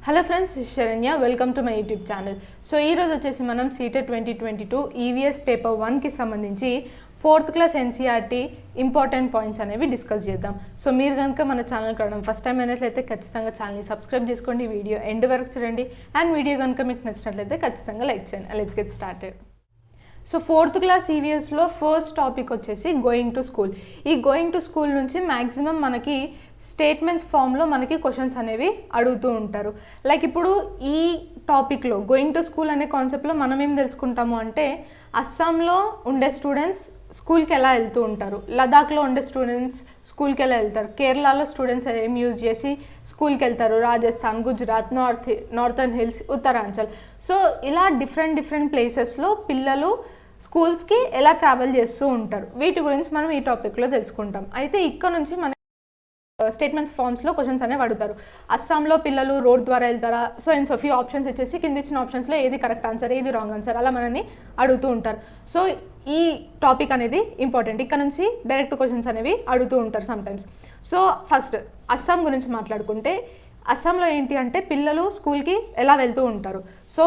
Hello friends, Saranya. Welcome to my YouTube channel. So ఈరోజు వచ్చేసి మనం సీటెట్ 2022 ఈవీఎస్ పేపర్ 1కి సంబంధించి 4th class NCERT important points అనేవి డిస్కస్ చేద్దాం. సో మీరు కనుక మన ఛానల్ కావడం ఫస్ట్ టైం అయినట్లయితే ఖచ్చితంగా ఛానల్ని సబ్స్క్రైబ్ చేసుకోండి, వీడియో ఎండ్ వరకు చూడండి, అండ్ వీడియో కనుక మీకు నచ్చినట్లయితే ఖచ్చితంగా లైక్ చేయండి. Let's get started. So 4th class ఈవీఎస్లో ఫస్ట్ టాపిక్ వచ్చేసి గోయింగ్ టు స్కూల్. ఈ గోయింగ్ టు స్కూల్ నుంచి మ్యాక్సిమం మనకి స్టేట్మెంట్స్ ఫామ్లో మనకి క్వశ్చన్స్ అనేవి అడుగుతూ ఉంటారు. లైక్ ఇప్పుడు ఈ టాపిక్లో గోయింగ్ టు స్కూల్ అనే కాన్సెప్ట్లో మనం ఏం తెలుసుకుంటాము అంటే, అస్సాంలో ఉండే స్టూడెంట్స్ స్కూల్కి ఎలా వెళ్తూ ఉంటారు, లదాఖ్లో ఉండే స్టూడెంట్స్ స్కూల్కి ఎలా వెళ్తారు, కేరళలో స్టూడెంట్స్ ఏం యూజ్ చేసి స్కూల్కి వెళ్తారు, Rajasthan, Gujarat, northern hills, Uttaranchal. So ఇలా డిఫరెంట్ ప్లేసెస్లో పిల్లలు స్కూల్స్కి ఎలా ట్రావెల్ చేస్తూ ఉంటారు, వీటి గురించి మనం ఈ టాపిక్లో తెలుసుకుంటాం. అయితే ఇక్కడ నుంచి మన స్టేట్మెంట్స్ ఫామ్స్లో క్వశ్చన్స్ అనేవి అడుగుతారు. అస్సాంలో పిల్లలు రోడ్ ద్వారా వెళ్తారా, సో ఇన్ ఫ్యూ ఆప్షన్స్ ఇచ్చేసి కింద ఇచ్చిన ఆప్షన్స్లో ఏది కరెక్ట్ ఆన్సర్, ఏది రాంగ్ ఆన్సర్, అలా మనల్ని అడుగుతూ ఉంటారు. సో ఈ టాపిక్ అనేది ఇంపార్టెంట్. ఇక్కడ నుంచి డైరెక్ట్ క్వశ్చన్స్ అనేవి అడుగుతూ ఉంటారు సమ్టైమ్స్. సో ఫస్ట్ అస్సాం గురించి మాట్లాడుకుంటే, అస్సాంలో ఏంటి అంటే పిల్లలు స్కూల్కి ఎలా వెళ్తూ ఉంటారు. సో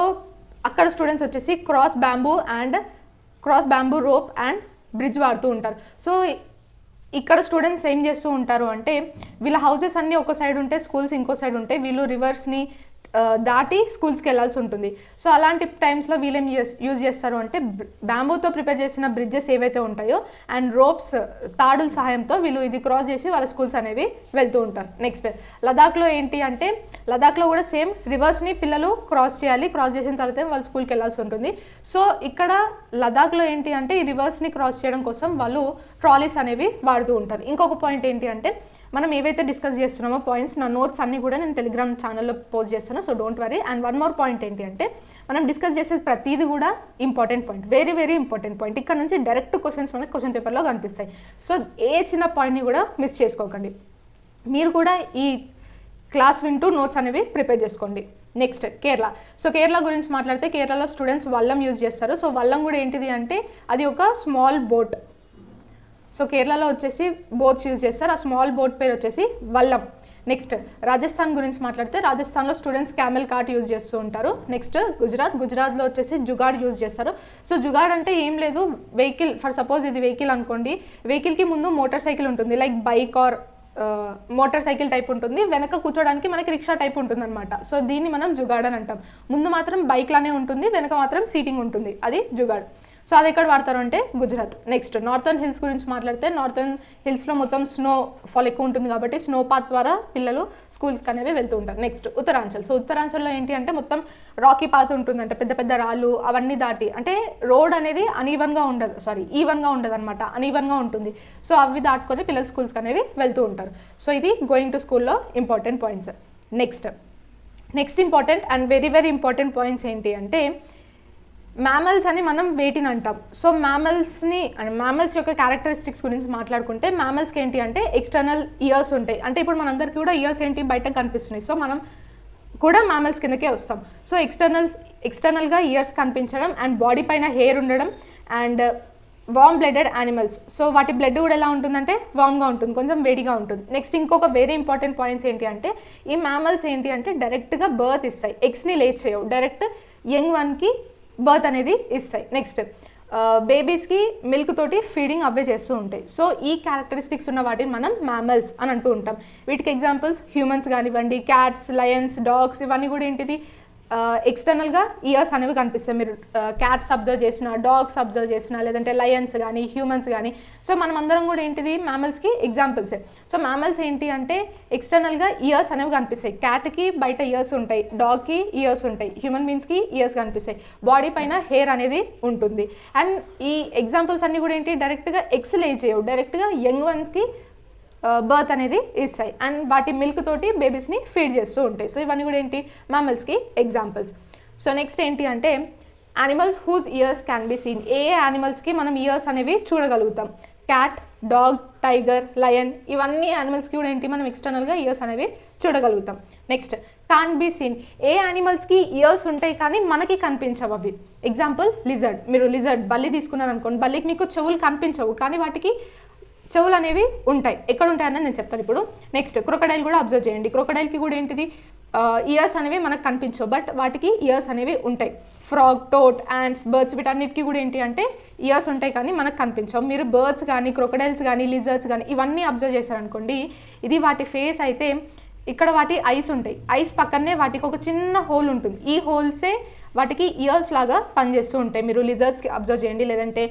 అక్కడ స్టూడెంట్స్ వచ్చేసి cross bamboo rope and bridge వాడుతూ ఉంటారు. సో ఇక్కడ స్టూడెంట్స్ ఏం చేస్తూ ఉంటారు అంటే, వీళ్ళ హౌసెస్ అన్నీ ఒక సైడ్ ఉంటే స్కూల్స్ ఇంకో సైడ్ ఉంటాయి, వీళ్ళు రివర్స్ని దాటి స్కూల్స్కి వెళ్ళాల్సి ఉంటుంది. సో అలాంటి టైమ్స్లో వీళ్ళు ఏం యూజ్ చేస్తారు అంటే, బ్యాంబూతో ప్రిపేర్ చేసిన బ్రిడ్జెస్ ఏవైతే ఉంటాయో అండ్ రోప్స్, తాడుల సహాయంతో వీళ్ళు ఇది క్రాస్ చేసి వాళ్ళ స్కూల్స్ అనేవి వెళ్తూ ఉంటారు. నెక్స్ట్ లదాఖ్లో ఏంటి అంటే, లదాఖ్లో కూడా సేమ్ రివర్స్ని పిల్లలు క్రాస్ చేయాలి, క్రాస్ చేసిన తర్వాత వాళ్ళు స్కూల్కి వెళ్ళాల్సి ఉంటుంది. సో ఇక్కడ లదాఖ్లో ఏంటి అంటే, ఈ రివర్స్ని క్రాస్ చేయడం కోసం వాళ్ళు ట్రాలీస్ అనేవి వాడుతూ ఉంటారు. ఇంకొక పాయింట్ ఏంటి అంటే, మనం ఏవైతే డిస్కస్ చేస్తున్నామో పాయింట్స్, నా నోట్స్ అన్నీ కూడా నేను టెలిగ్రామ్ ఛానల్లో పోస్ట్ చేస్తాను, so don't worry. And one more point ఏంటి అంటే, మనం డిస్కస్ చేసేది ప్రతిదీ కూడా important point, very important point. ఇక్కడ నుంచి డైరెక్ట్ క్వశ్చన్స్ మనకి క్వశ్చన్ పేపర్లో కనిపిస్తాయి. సో ఏ చిన్న పాయింట్ని కూడా మిస్ చేసుకోకండి. మీరు కూడా ఈ క్లాస్ వింటూ నోట్స్ అనేవి ప్రిపేర్ చేసుకోండి. నెక్స్ట్ కేరళ. సో కేరళ గురించి మాట్లాడితే, కేరళలో స్టూడెంట్స్ వల్లం యూజ్ చేస్తారు. సో వల్లం కూడా ఏంటిది అంటే, అది ఒక స్మాల్ బోట్. సో కేరళలో వచ్చేసి బోట్స్ యూజ్ చేస్తారు, ఆ స్మాల్ బోట్ పేరు వచ్చేసి వల్లం. నెక్స్ట్ రాజస్థాన్ గురించి మాట్లాడితే, రాజస్థాన్లో స్టూడెంట్స్ క్యామెల్ కార్ట్ యూజ్ చేస్తూ ఉంటారు. నెక్స్ట్ గుజరాత్లో వచ్చేసి జుగాడ్ యూజ్ చేస్తారు. సో జుగాడ్ అంటే ఏం లేదు, వెహికల్, ఫర్ సపోజ్ ఇది వెహికల్ అనుకోండి, వెహికల్కి ముందు మోటార్ సైకిల్ ఉంటుంది, like bike or motor cycle type ఉంటుంది, వెనక కూర్చోడానికి మనకి రిక్షా టైప్ ఉంటుంది అనమాట. సో దీన్ని మనం జుగాడ్ అని అంటాం. ముందు మాత్రం బైక్ లానే ఉంటుంది, వెనక మాత్రం సీటింగ్ ఉంటుంది, అది జుగాడ్. సో అది ఎక్కడ వాడతారు అంటే గుజరాత్. నెక్స్ట్ నార్థన్ హిల్స్ గురించి మాట్లాడితే, నార్థన్ హిల్స్లో మొత్తం స్నో ఫాల్ ఎక్కువ ఉంటుంది కాబట్టి స్నో పాత్ ద్వారా పిల్లలు స్కూల్స్కి అనేవి వెళ్తూ ఉంటారు. నెక్స్ట్ ఉత్తరాంచల్. సో ఉత్తరాంచల్లో ఏంటి అంటే, మొత్తం రాకీ పాత్ ఉంటుందంట, పెద్ద రాళ్ళు అవన్నీ దాటి, అంటే రోడ్ అనేది ఈవెన్గా ఉండదు అనమాట, అనీవెన్గా ఉంటుంది. సో అవి దాటుకొని పిల్లలు స్కూల్స్కి అనేవి వెళ్తూ ఉంటారు. సో ఇది గోయింగ్ టు స్కూల్లో important points. Next important and very important points ఏంటి అంటే, మ్యామల్స్ అని మనం వేటిని అంటాం. సో మ్యామల్స్ యొక్క క్యారెక్టరిస్టిక్స్ గురించి మాట్లాడుకుంటే, మ్యామల్స్కి ఏంటి అంటే ఎక్స్టర్నల్ ఇయర్స్ ఉంటాయి. అంటే ఇప్పుడు మనందరికీ కూడా ఇయర్స్ ఏంటి బయటకు కనిపిస్తున్నాయి, సో మనం కూడా మ్యామల్స్ కిందకే వస్తాం. సో ఎక్స్టర్నల్గా ఇయర్స్ కనిపించడం, అండ్ బాడీ పైన హెయిర్ ఉండడం, and warm blooded animals. So వాటి బ్లడ్ కూడా ఎలా ఉంటుందంటే వార్మ్గా ఉంటుంది, కొంచెం వేడిగా ఉంటుంది. నెక్స్ట్ ఇంకొక వెరీ ఇంపార్టెంట్ పాయింట్స్ ఏంటి అంటే, ఈ మ్యామల్స్ ఏంటి అంటే డైరెక్ట్గా బర్త్ ఇస్తాయి, ఎగ్స్ని లేచ్ చేయవు, డైరెక్ట్ యంగ్ వన్కి బర్త్ అనేది ఇస్తాయి. నెక్స్ట్ బేబీస్కి మిల్క్ తోటి ఫీడింగ్ అవే చేస్తూ ఉంటాయి. సో ఈ క్యారెక్టరిస్టిక్స్ ఉన్న వాటిని మనం మ్యామల్స్ అని అంటూ ఉంటాం. వీటికి ఎగ్జాంపుల్స్ హ్యూమన్స్ కానివ్వండి, క్యాట్స్, లయన్స్, డాగ్స్, ఇవన్నీ కూడా ఏంటిది ఎక్స్టర్నల్గా ఇయర్స్ అనేవి కనిపిస్తాయి. మీరు క్యాట్స్ అబ్జర్వ్ చేసిన, డాగ్స్ అబ్జర్వ్ చేసిన, లేదంటే లయన్స్ కానీ, హ్యూమన్స్ కానీ, సో మనం అందరం కూడా ఏంటిది మ్యామల్స్కి ఎగ్జాంపుల్సే. సో మ్యామల్స్ ఏంటి అంటే ఎక్స్టర్నల్గా ఇయర్స్ అనేవి కనిపిస్తాయి. క్యాట్కి బయట ఇయర్స్ ఉంటాయి, డాగ్కి ఇయర్స్ ఉంటాయి, హ్యూమన్ బీయింగ్స్కి ఇయర్స్ కనిపిస్తాయి, బాడీ పైన హెయిర్ అనేది ఉంటుంది. అండ్ ఈ ఎగ్జాంపుల్స్ అన్నీ కూడా ఏంటి డైరెక్ట్గా ఎగ్స్ లే చేయవు, డైరెక్ట్గా యంగ్ వన్స్కి బర్త్ అనేది ఇస్తాయి, అండ్ వాటి మిల్క్ తోటి బేబీస్ని ఫీడ్ చేస్తూ ఉంటాయి. సో ఇవన్నీ కూడా ఏంటి మ్యామల్స్కి ఎగ్జాంపుల్స్. సో నెక్స్ట్ ఏంటి అంటే, animals whose ears can be seen. ఏ యానిమల్స్కి మనం ఇయర్స్ అనేవి చూడగలుగుతాం. క్యాట్, డాగ్, టైగర్, లయన్, ఇవన్నీ యానిమల్స్కి కూడా ఏంటి మనం ఎక్స్టర్నల్గా ఇయర్స్ అనేవి చూడగలుగుతాం. Next can't be seen. ఏ యానిమల్స్కి ఇయర్స్ ఉంటాయి కానీ మనకి కనిపించవు అవి. Example lizard. మీరు బల్లి తీసుకున్నారు అనుకోండి, బల్లికి మీకు చెవులు కనిపించవు కానీ వాటికి చెవులు అనేవి ఉంటాయి. ఎక్కడ ఉంటాయని నేను చెప్తాను ఇప్పుడు. నెక్స్ట్ క్రొకడైల్ కూడా అబ్జర్వ్ చేయండి. క్రొకడైల్కి కూడా ఏంటిది ఇయర్స్ అనేవి మనకు కనిపించవు, బట్ వాటికి ఇయర్స్ అనేవి ఉంటాయి. ఫ్రాగ్, టోట్, యాంట్స్, బర్డ్స్ వీటన్నిటికీ కూడా ఏంటి అంటే ఇయర్స్ ఉంటాయి కానీ మనకు కనిపించవు. మీరు బర్డ్స్ కానీ, క్రొకడైల్స్ కానీ, లిజర్డ్స్ కానీ ఇవన్నీ అబ్జర్వ్ చేశారనుకోండి, ఇది వాటి ఫేస్ అయితే ఇక్కడ వాటి ఐస్ ఉంటాయి, ఐస్ పక్కనే వాటికి ఒక చిన్న హోల్ ఉంటుంది, ఈ హోల్సే వాటికి ఇయర్స్ లాగా పనిచేస్తూ ఉంటాయి. మీరు లిజర్డ్స్కి అబ్జర్వ్ చేయండి, లేదంటే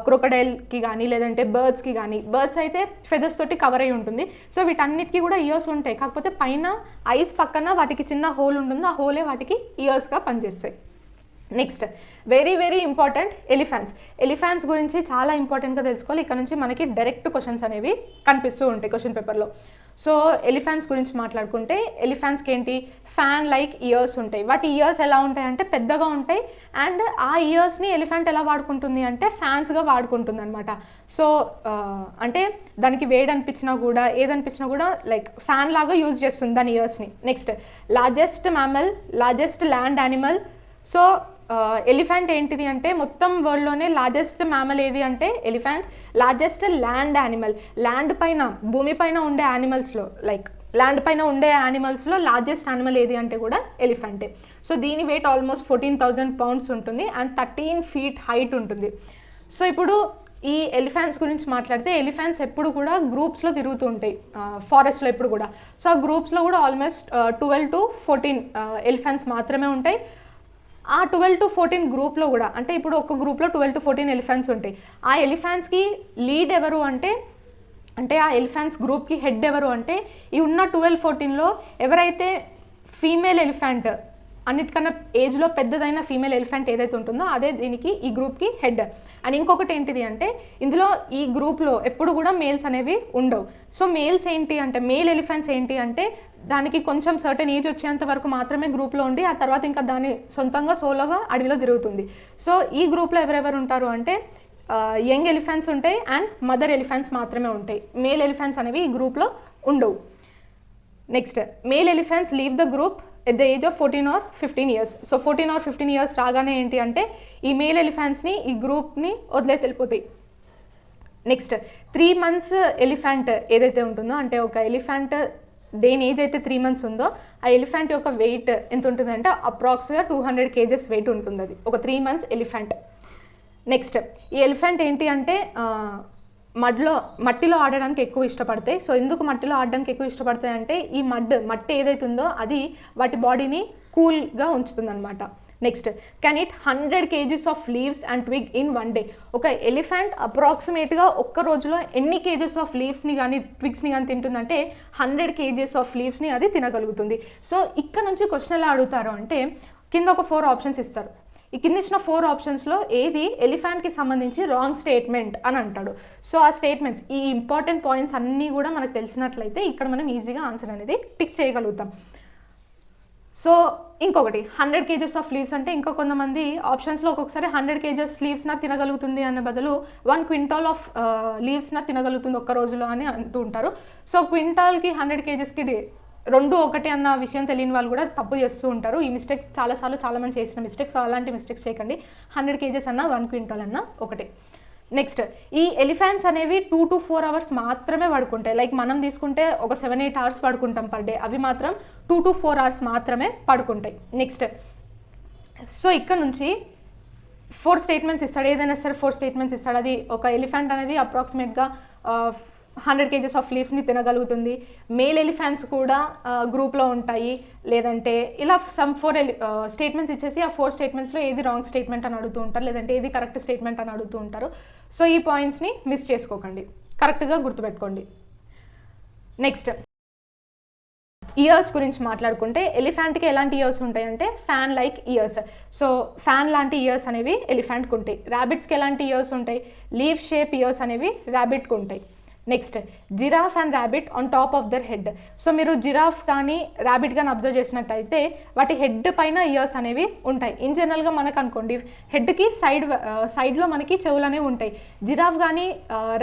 క్రొకడైల్కి కానీ, లేదంటే బర్డ్స్కి కానీ. బర్డ్స్ అయితే ఫెదర్స్ తోటి కవర్ అయి ఉంటుంది, సో వీటన్నిటికీ కూడా ఇయర్స్ ఉంటాయి, కాకపోతే పైన ఐస్ పక్కన వాటికి చిన్న హోల్ ఉంటుంది, ఆ హోలే వాటికి ఇయర్స్గా పనిచేస్తాయి. Next very very important elephants గురించి చాలా ఇంపార్టెంట్గా తెలుసుకోవాలి. ఇక్కడ నుంచి మనకి డైరెక్ట్ క్వశ్చన్స్ అనేవి కనిపిస్తూ ఉంటాయి క్వశ్చన్ పేపర్లో. సో ఎలిఫెంట్స్ గురించి మాట్లాడుకుంటే, ఎలిఫెంట్స్కి ఏంటి ఫ్యాన్ లైక్ ఇయర్స్ ఉంటాయి. వాటి ఇయర్స్ ఎలా ఉంటాయి అంటే పెద్దగా ఉంటాయి, అండ్ ఆ ఇయర్స్ని ఎలిఫెంట్ ఎలా వాడుకుంటుంది అంటే ఫ్యాన్స్గా వాడుకుంటుంది అనమాట. సో అంటే దానికి వేడి అనిపించినా కూడా, ఏదనిపించినా కూడా లైక్ ఫ్యాన్ లాగా యూజ్ చేస్తుంది దాని ఇయర్స్ని. Next largest mammal, largest land animal. So elephant ఏంటిది అంటే మొత్తం వరల్డ్లోనే లార్జెస్ట్ మ్యామల్ ఏది అంటే elephant. Largest land animal, land పైన భూమి పైన ఉండే యానిమల్స్లో, లైక్ ల్యాండ్ పైన ఉండే యానిమల్స్లో లార్జెస్ట్ యానిమల్ ఏది అంటే కూడా ఎలిఫెంటే. సో దీని వెయిట్ ఆల్మోస్ట్ 14,000 pounds ఉంటుంది, అండ్ 13 feet హైట్ ఉంటుంది. సో ఇప్పుడు ఈ ఎలిఫెంట్స్ గురించి మాట్లాడితే, ఎలిఫెంట్స్ ఎప్పుడు కూడా గ్రూప్స్లో తిరుగుతూ ఉంటాయి ఫారెస్ట్లో ఎప్పుడు కూడా. సో ఆ గ్రూప్స్లో కూడా ఆల్మోస్ట్ 12 to 14 ఎలిఫెంట్స్ మాత్రమే ఉంటాయి. ఆ 12 to 14 గ్రూప్లో కూడా, అంటే ఇప్పుడు ఒక గ్రూప్లో 12 to 14 ఎలిఫెంట్స్ ఉంటాయి. ఆ ఎలిఫెంట్స్కి లీడ్ ఎవరు అంటే ఆ ఎలిఫెంట్స్ గ్రూప్కి హెడ్ ఎవరు అంటే ఈ ఉన్న 12-14లో ఎవరైతే ఫీమేల్ ఎలిఫెంట్, అన్నిటికన్నా ఏజ్లో పెద్దదైన ఫీమేల్ ఎలిఫెంట్ ఏదైతే ఉంటుందో అదే దీనికి, ఈ గ్రూప్కి హెడ్. అండ్ ఇంకొకటి ఏంటిది అంటే ఇందులో ఈ గ్రూప్లో ఎప్పుడు కూడా మేల్స్ అనేవి ఉండవు. సో మేల్స్ ఏంటి అంటే, మేల్ ఎలిఫెంట్స్ ఏంటి అంటే దానికి కొంచెం సర్టెన్ ఏజ్ వచ్చేంత వరకు మాత్రమే గ్రూప్లో ఉండి, ఆ తర్వాత ఇంకా దాని సొంతంగా సోలోగా అడవిలో తిరుగుతుంది. సో ఈ గ్రూప్లో ఎవరెవరు ఉంటారు అంటే యంగ్ ఎలిఫెంట్స్ ఉంటాయి, అండ్ మదర్ ఎలిఫెంట్స్ మాత్రమే ఉంటాయి. మేల్ ఎలిఫెంట్స్ అనేవి ఈ గ్రూప్లో ఉండవు. Next male elephants leave the group at the age of 14 or 15 years. So 14 or 15 years రాగానే ఏంటి అంటే ఈ మేల్ ఎలిఫెంట్స్ని, ఈ గ్రూప్ని వదిలేసి వెళ్ళిపోతాయి. నెక్స్ట్ 3 months ఎలిఫెంట్ ఏదైతే ఉంటుందో, అంటే ఒక ఎలిఫెంట్ దేని ఏజ్ అయితే 3 months ఉందో ఆ ఎలిఫెంట్ యొక్క వెయిట్ ఎంత ఉంటుందంటే అప్రాక్స్గా 200 kgs వెయిట్ ఉంటుంది అది ఒక 3 months ఎలిఫెంట్. నెక్స్ట్ ఈ ఎలిఫెంట్ ఏంటి అంటే మట్టిలో ఆడడానికి ఎక్కువ ఇష్టపడతాయి. సో ఎందుకు మట్టిలో ఆడడానికి ఎక్కువ ఇష్టపడతాయి అంటే ఈ మట్టి ఏదైతే ఉందో అది వాటి బాడీని కూల్గా ఉంచుతుంది అనమాట. Next can it 100 kgs of leaves and twig in 1 day. ఒక ఎలిఫెంట్ అప్రాక్సిమేట్గా ఒక్క రోజులో ఎన్ని కేజెస్ ఆఫ్ లీవ్స్ని కానీ ట్విగ్స్ని కానీ తింటుందంటే 100 kgs ఆఫ్ లీవ్స్ని అది తినగలుగుతుంది. సో ఇక్కడ నుంచి క్వశ్చన్ ఎలా అడుగుతారు అంటే కింద ఒక 4 ఆప్షన్స్ ఇస్తారు. ఈ కింద ఇచ్చిన 4 ఆప్షన్స్లో ఏది ఎలిఫెంట్కి సంబంధించి రాంగ్ స్టేట్మెంట్ అని అంటాడు. సో ఆ స్టేట్మెంట్స్, ఈ ఇంపార్టెంట్ పాయింట్స్ అన్నీ కూడా మనకు తెలిసినట్లయితే ఇక్కడ మనం ఈజీగా ఆన్సర్ అనేది టిక్ చేయగలుగుతాం. సో ఇంకొకటి 100 kgs ఆఫ్ లీవ్స్ అంటే ఇంకా కొంతమంది ఆప్షన్స్లో ఒక్కొక్కసారి 100 kgs లీవ్స్న తినగలుగుతుంది అనే బదులు 1 quintal ఆఫ్ లీవ్స్న తినగలుగుతుంది ఒక్క రోజులో అని అంటూ ఉంటారు. సో క్వింటాల్కి 100 kgsకి రెండు ఒకటి అన్న విషయం తెలియని వాళ్ళు కూడా తప్పు చేస్తూ ఉంటారు. ఈ మిస్టేక్స్ చాలామంది చేసిన మిస్టేక్స్. సో అలాంటి మిస్టేక్స్ చేయకండి. 100 kgs అన్న 1 quintal అన్న ఒకటే. నెక్స్ట్ ఈ ఎలిఫెంట్స్ అనేవి 2 to 4 hours మాత్రమే పడుకుంటాయి. లైక్ మనం తీసుకుంటే ఒక 7-8 hours పడుకుంటాం పర్ డే, అవి మాత్రం 2 to 4 hours మాత్రమే పడుకుంటాయి. నెక్స్ట్ సో ఇక్కడ నుంచి 4 స్టేట్మెంట్స్ ఇస్తాడు, ఏదైనా సరే 4 స్టేట్మెంట్స్ ఇస్తాడు. అది ఒక ఎలిఫెంట్ అనేది అప్రాక్సిమేట్గా 100 kgs ఆఫ్ లీవ్స్ని తినగలుగుతుంది, మేల్ ఎలిఫెంట్స్ కూడా గ్రూప్లో ఉంటాయి, లేదంటే ఇలా సమ్ 4 స్టేట్మెంట్స్ ఇచ్చేసి ఆ 4 స్టేట్మెంట్స్లో ఏది రాంగ్ స్టేట్మెంట్ అని అడుగుతూ ఉంటారు, లేదంటే ఏది కరెక్ట్ స్టేట్మెంట్ అని అడుగుతూ ఉంటారు. సో ఈ పాయింట్స్ని మిస్ చేసుకోకండి, కరెక్ట్గా గుర్తుపెట్టుకోండి. నెక్స్ట్ ఇయర్స్ గురించి మాట్లాడుకుంటే ఎలిఫెంట్కి ఎలాంటి ఇయర్స్ ఉంటాయంటే fan like years. So fan లాంటి ఇయర్స్ అనేవి ఎలిఫెంట్కి ఉంటాయి. ర్యాబిట్స్కి ఎలాంటి ఇయర్స్ ఉంటాయి, లీవ్ షేప్ ఇయర్స్ అనేవి ర్యాబిట్కి ఉంటాయి. Next giraffe and rabbit on top of their head. So మీరు జిరాఫ్ కానీ ర్యాబిట్ కానీ అబ్జర్వ్ చేసినట్టయితే వాటి హెడ్ పైన ఇయర్స్ అనేవి ఉంటాయి. ఇన్ జనరల్గా మనకు అనుకోండి హెడ్కి సైడ్లో మనకి చెవులు అనేవి ఉంటాయి. జిరాఫ్ కానీ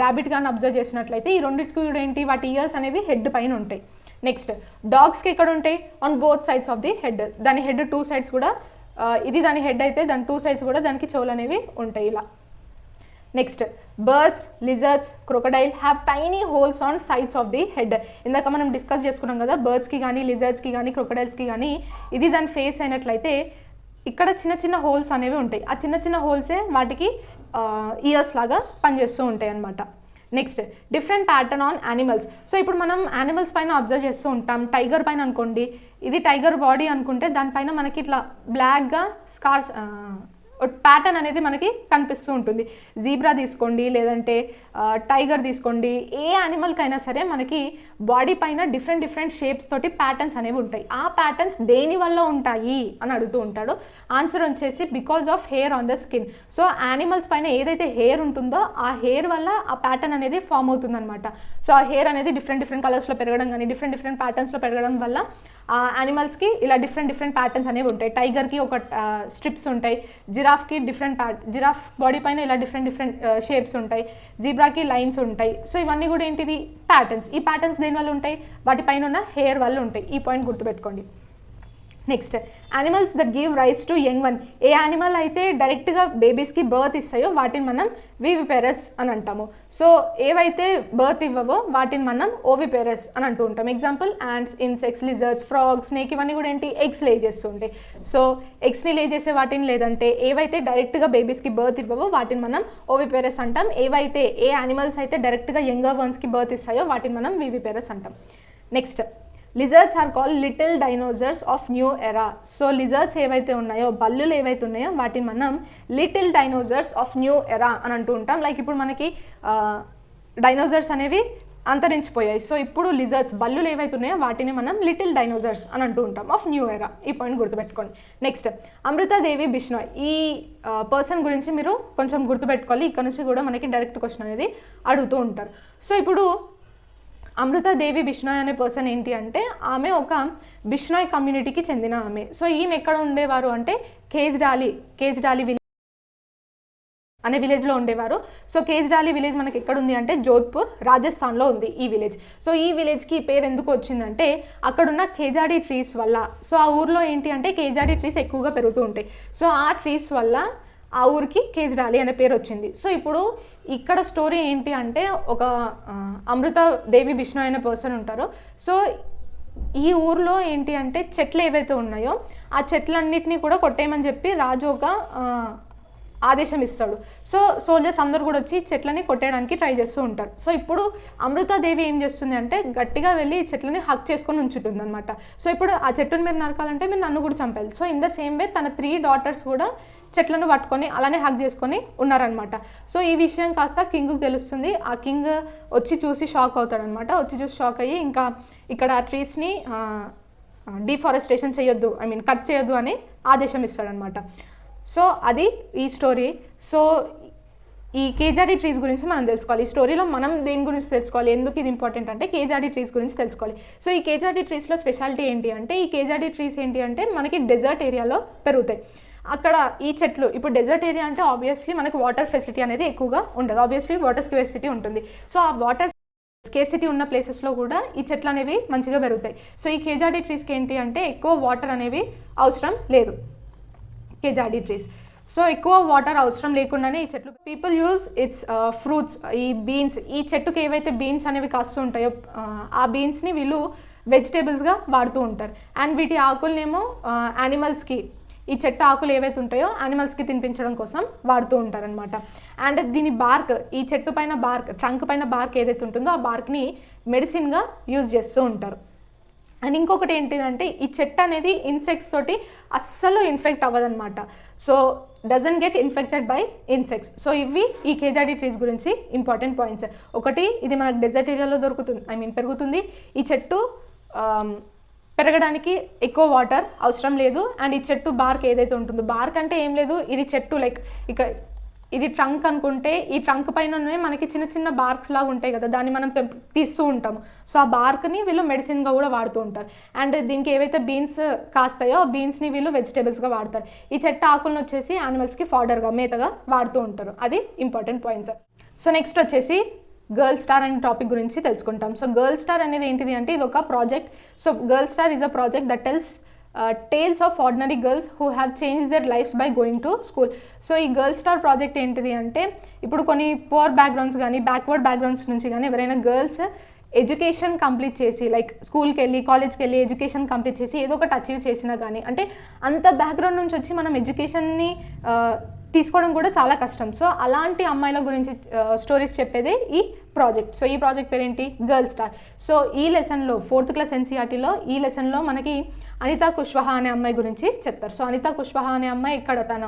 ర్యాబిట్ కానీ అబ్జర్వ్ చేసినట్లయితే ఈ రెండింటికి కూడా ఏంటి వాటి ఇయర్స్ అనేవి హెడ్ పైన ఉంటాయి. నెక్స్ట్ డాగ్స్కి ఎక్కడ ఉంటాయి, on both sides of the head. దాని హెడ్ 2 sides కూడా, ఇది దాని హెడ్ అయితే దాని 2 sides కూడా దానికి చెవులు అనేవి ఉంటాయి ఇలా. Next birds, lizards, crocodile have tiny holes on sides of the head. ఇందాక మనం డిస్కస్ చేసుకున్నాం కదా, బర్డ్స్కి కానీ లిజర్డ్స్కి కానీ క్రొకడైల్స్కి కానీ ఇది దాని ఫేస్ అయినట్లయితే ఇక్కడ చిన్న చిన్న హోల్స్ అనేవి ఉంటాయి. ఆ చిన్న చిన్న హోల్సే వాటికి ఇయర్స్ లాగా పనిచేస్తూ ఉంటాయి అన్నమాట. Next different pattern on animals. So ఇప్పుడు మనం యానిమల్స్ పైన అబ్జర్వ్ చేస్తూ ఉంటాం. టైగర్ పైన అనుకోండి, ఇది టైగర్ బాడీ అనుకుంటే దానిపైన మనకి ఇట్లా బ్లాక్గా స్కార్స్ ప్యాటర్న్ అనేది మనకి కనిపిస్తూ ఉంటుంది. జీబ్రా తీసుకోండి, లేదంటే టైగర్ తీసుకోండి, ఏ యానిమల్కైనా సరే మనకి బాడీ పైన డిఫరెంట్ డిఫరెంట్ షేప్స్ తోటి ప్యాటర్న్స్ అనేవి ఉంటాయి. ఆ ప్యాటర్న్స్ దేని వల్ల ఉంటాయి అని అడుగుతూ ఉంటాడు. ఆన్సర్ వచ్చేసి because of hair on the skin. So animals పైన ఏదైతే హెయిర్ ఉంటుందో ఆ హెయిర్ వల్ల ఆ ప్యాటర్న్ అనేది ఫామ్ అవుతుంది అనమాట. సో ఆ హెయిర్ అనేది డిఫరెంట్ డిఫరెంట్ కలర్స్లో పెరగడం కానీ డిఫరెంట్ డిఫరెంట్ ప్యాటర్న్స్లో పెరగడం వల్ల ఆ యానిమల్స్కి ఇలా డిఫరెంట్ డిఫరెంట్ ప్యాటర్న్స్ అనేవి ఉంటాయి. టైగర్కి ఒక స్ట్రిప్స్ ఉంటాయి, జిరాఫ్కి జిరాఫ్ బాడీ పైన ఇలా డిఫరెంట్ డిఫరెంట్ షేప్స్ ఉంటాయి, జీబ్రాకి లైన్స్ ఉంటాయి. సో ఇవన్నీ కూడా ఏంటిది ప్యాటర్న్స్. ఈ ప్యాటర్న్స్ దేని వల్ల ఉంటాయి? వాటిపైన ఉన్న హెయిర్ వల్ల ఉంటాయి. ఈ పాయింట్ గుర్తుపెట్టుకోండి. Next animals that give rise to young one. A animal అయితే డైరెక్ట్గా బేబీస్కి బర్త్ ఇస్తాయో వాటిని మనం వివిపెరస్ అని అంటాము. సో ఏవైతే బర్త్ ఇవ్వవో వాటిని మనం ఓవిపెరస్ అని అంటూ ఉంటాం. Example ants, insects, lizards, frogs, snake ఇవన్నీ కూడా ఏంటి ఎగ్స్ లే చేస్తుంటాయి. సో ఎగ్స్ని లే చేసే వాటిని లేదంటే ఏవైతే డైరెక్ట్గా బేబీస్కి బర్త్ ఇవ్వవో వాటిని మనం ఓవిపెరస్ అంటాం. ఏ యానిమల్స్ అయితే డైరెక్ట్గా యంగర్ వన్స్కి బర్త్ ఇస్తాయో వాటిని మనం వివిపెరస్ అంటాం. Next lizards are called little dinosaurs of new era. So lizards ఏవైతే ఉన్నాయో, బల్లులు ఏవైతే ఉన్నాయో వాటిని మనం లిటిల్ డైనోసర్స్ ఆఫ్ న్యూ ఎరా అని అంటూ ఉంటాం. లైక్ ఇప్పుడు మనకి డైనోసర్స్ అనేవి అంతరించిపోయాయి. సో ఇప్పుడు లిజర్డ్స్, బల్లులు ఏవైతే ఉన్నాయో వాటిని మనం లిటిల్ డైనోసర్స్ అని అంటూ ఉంటాం ఆఫ్ న్యూ ఎరా. ఈ పాయింట్ గుర్తుపెట్టుకోండి. నెక్స్ట్ అమృతాదేవి బిష్నోయ్. ఈ పర్సన్ గురించి మీరు కొంచెం గుర్తుపెట్టుకోవాలి. ఇక్కడ నుంచి కూడా మనకి డైరెక్ట్ క్వశ్చన్ అనేది అడుగుతూ ఉంటారు. సో ఇప్పుడు అమృతాదేవి బిష్నోయ్ అనే పర్సన్ ఏంటి అంటే ఆమె ఒక బిష్నోయ్ కమ్యూనిటీకి చెందిన ఆమె. సో ఈమె ఎక్కడ ఉండేవారు అంటే కేజ్డాలి విలేజ్ అనే విలేజ్లో ఉండేవారు. సో కేజ్డాలి విలేజ్ మనకి ఎక్కడ ఉంది అంటే జోధ్పూర్, రాజస్థాన్లో ఉంది ఈ విలేజ్. సో ఈ విలేజ్కి పేరు ఎందుకు వచ్చిందంటే అక్కడున్న కేజాడి ట్రీస్ వల్ల. సో ఆ ఊర్లో ఏంటి అంటే కేజాడి ట్రీస్ ఎక్కువగా పెరుగుతూ ఉంటాయి. సో ఆ ట్రీస్ వల్ల ఆ ఊరికి కేజ్డాలి అనే పేరు వచ్చింది. సో ఇప్పుడు ఇక్కడ స్టోరీ ఏంటి అంటే ఒక అమృతాదేవి బిష్నోయ్ అనే పర్సన్ ఉంటారు. సో ఈ ఊర్లో ఏంటి అంటే చెట్లు ఏవైతే ఉన్నాయో ఆ చెట్లన్నిటినీ కూడా కొట్టేయమని చెప్పి రాజు ఒక ఆదేశం ఇస్తాడు. సో సోల్జర్స్ అందరూ కూడా వచ్చి చెట్లని కొట్టేయడానికి ట్రై చేస్తూ ఉంటారు. సో ఇప్పుడు అమృతాదేవి ఏం చేస్తుంది అంటే గట్టిగా వెళ్ళి చెట్లని హక్ చేసుకొని ఉంచుతుంది అనమాట. సో ఇప్పుడు ఆ చెట్టుని మీరు నరకాలంటే మీరు నన్ను కూడా చంపాలి. So in the same way తన 3 daughters కూడా చెట్లను పట్టుకొని అలానే హక్ చేసుకొని ఉన్నారనమాట. సో ఈ విషయం కాస్త కింగ్కి తెలుస్తుంది. ఆ కింగ్ వచ్చి చూసి షాక్ అవుతాడనమాట. వచ్చి చూసి షాక్ అయ్యి ఇంకా ఇక్కడ ట్రీస్ని డిఫారెస్టేషన్ చేయొద్దు, కట్ చేయొద్దు అని ఆదేశం ఇస్తాడనమాట. సో అది ఈ స్టోరీ. సో ఈ కేజాడి ట్రీస్ గురించి మనం తెలుసుకోవాలి. ఈ స్టోరీలో మనం దేని గురించి తెలుసుకోవాలి, ఎందుకు ఇది ఇంపార్టెంట్ అంటే కేజాడి ట్రీస్ గురించి తెలుసుకోవాలి. సో ఈ కేజాడి ట్రీస్లో స్పెషాలిటీ ఏంటి అంటే ఈ కేజాడి ట్రీస్ ఏంటి అంటే మనకి డెజర్ట్ ఏరియాలో పెరుగుతాయి. అక్కడ ఈ చెట్లు ఇప్పుడు డెజర్ట్ ఏరియా అంటే ఆబ్వియస్లీ మనకి వాటర్ ఫెసిలిటీ అనేది ఎక్కువగా ఉండదు. ఆబ్వియస్లీ వాటర్ స్కేర్సిటీ ఉంటుంది. సో ఆ వాటర్ స్కేర్సిటీ ఉన్న ప్లేసెస్లో కూడా ఈ చెట్లు అనేవి మంచిగా పెరుగుతాయి. సో ఈ కేజాడి ట్రీస్కి ఏంటి అంటే ఎక్కువ వాటర్ అనేవి అవసరం లేదు. కేజాడి ట్రీస్ సో ఎక్కువ వాటర్ అవసరం లేకుండానే ఈ చెట్లు పీపుల్ యూజ్ ఇట్స్ ఫ్రూట్స్. ఈ బీన్స్, ఈ చెట్టుకి ఏవైతే బీన్స్ అనేవి కాస్తూ ఉంటాయో ఆ బీన్స్ని వీళ్ళు వెజిటేబుల్స్గా వాడుతూ ఉంటారు. అండ్ వీటి ఆకులనేమో యానిమల్స్కి, ఈ చెట్టు ఆకులు ఏవైతే ఉంటాయో యానిమల్స్కి తినిపించడం కోసం వాడుతూ ఉంటారనమాట. అండ్ దీని బార్క్, ఈ చెట్టు పైన బార్క్, ట్రంక్ పైన బార్క్ ఏదైతే ఉంటుందో ఆ బార్క్ని మెడిసిన్గా యూజ్ చేస్తూ ఉంటారు. అండ్ ఇంకొకటి ఏంటిదంటే ఈ చెట్టు అనేది ఇన్సెక్ట్స్ తోటి అస్సలు ఇన్ఫెక్ట్ అవ్వదన్నమాట. So doesn't get infected by insects. So ఇవి ఈ కేజాడి ట్రీస్ గురించి ఇంపార్టెంట్ పాయింట్స్. ఒకటి, ఇది మనకు డెజర్ట్ ఏరియాలో దొరుకుతుంది, పెరుగుతుంది. ఈ చెట్టు పెరగడానికి ఎక్కువ వాటర్ అవసరం లేదు. అండ్ ఈ చెట్టు బార్క్ ఏదైతే ఉంటుందో, బార్క్ అంటే ఏం లేదు, ఇది చెట్టు లైక్ ఇక ఇది ట్రంక్ అనుకుంటే ఈ ట్రంక్ పైన మనకి చిన్న చిన్న బార్క్స్ లాగా ఉంటాయి కదా, దాన్ని మనం తీస్తూ ఉంటాము. సో ఆ బార్క్ని వీళ్ళు మెడిసిన్గా కూడా వాడుతూ ఉంటారు. అండ్ దీనికి ఏవైతే బీన్స్ కాస్తాయో ఆ బీన్స్ని వీళ్ళు వెజిటేబుల్స్గా వాడతారు. ఈ చెట్టు ఆకులను వచ్చేసి యానిమల్స్కి ఫాడర్గా, మేతగా వాడుతూ ఉంటారు. అది ఇంపార్టెంట్ పాయింట్స్. సో నెక్స్ట్ వచ్చేసి గర్ల్ స్టార్ అనే టాపిక్ గురించి తెలుసుకుంటాం. సో గర్ల్ స్టార్ అనేది ఏంటిది అంటే ఇది ఒక project. So girl star is a project that tells tales of ordinary girls who have change their lives by going to school. So ఈ గర్ల్ స్టార్ ప్రాజెక్ట్ ఏంటిది అంటే ఇప్పుడు కొన్ని పువర్ బ్యాక్గ్రౌండ్స్ కానీ బ్యాక్వర్డ్ బ్యాక్గ్రౌండ్స్ నుంచి కానీ ఎవరైనా గర్ల్స్ ఎడ్యుకేషన్ కంప్లీట్ చేసి లైక్ స్కూల్కి వెళ్ళి కాలేజ్కి వెళ్ళి ఎడ్యుకేషన్ కంప్లీట్ చేసి ఏదో ఒకటి అచీవ్ చేసినా కానీ అంటే అంత బ్యాక్గ్రౌండ్ నుంచి వచ్చి మనం ఎడ్యుకేషన్ని తీసుకోవడం కూడా చాలా కష్టం. సో అలాంటి అమ్మాయిల గురించి స్టోరీస్ చెప్పేదే ఈ ప్రాజెక్ట్. సో ఈ ప్రాజెక్ట్ పేరేంటి గర్ల్ స్టార్. సో ఈ లెసన్లో 4th క్లాస్ ఎన్సీఆర్టీలో ఈ లెసన్లో మనకి అనితా కుష్వాహా అనే అమ్మాయి గురించి చెప్తారు. సో అనితా కుష్వాహా అనే అమ్మాయి ఇక్కడ తన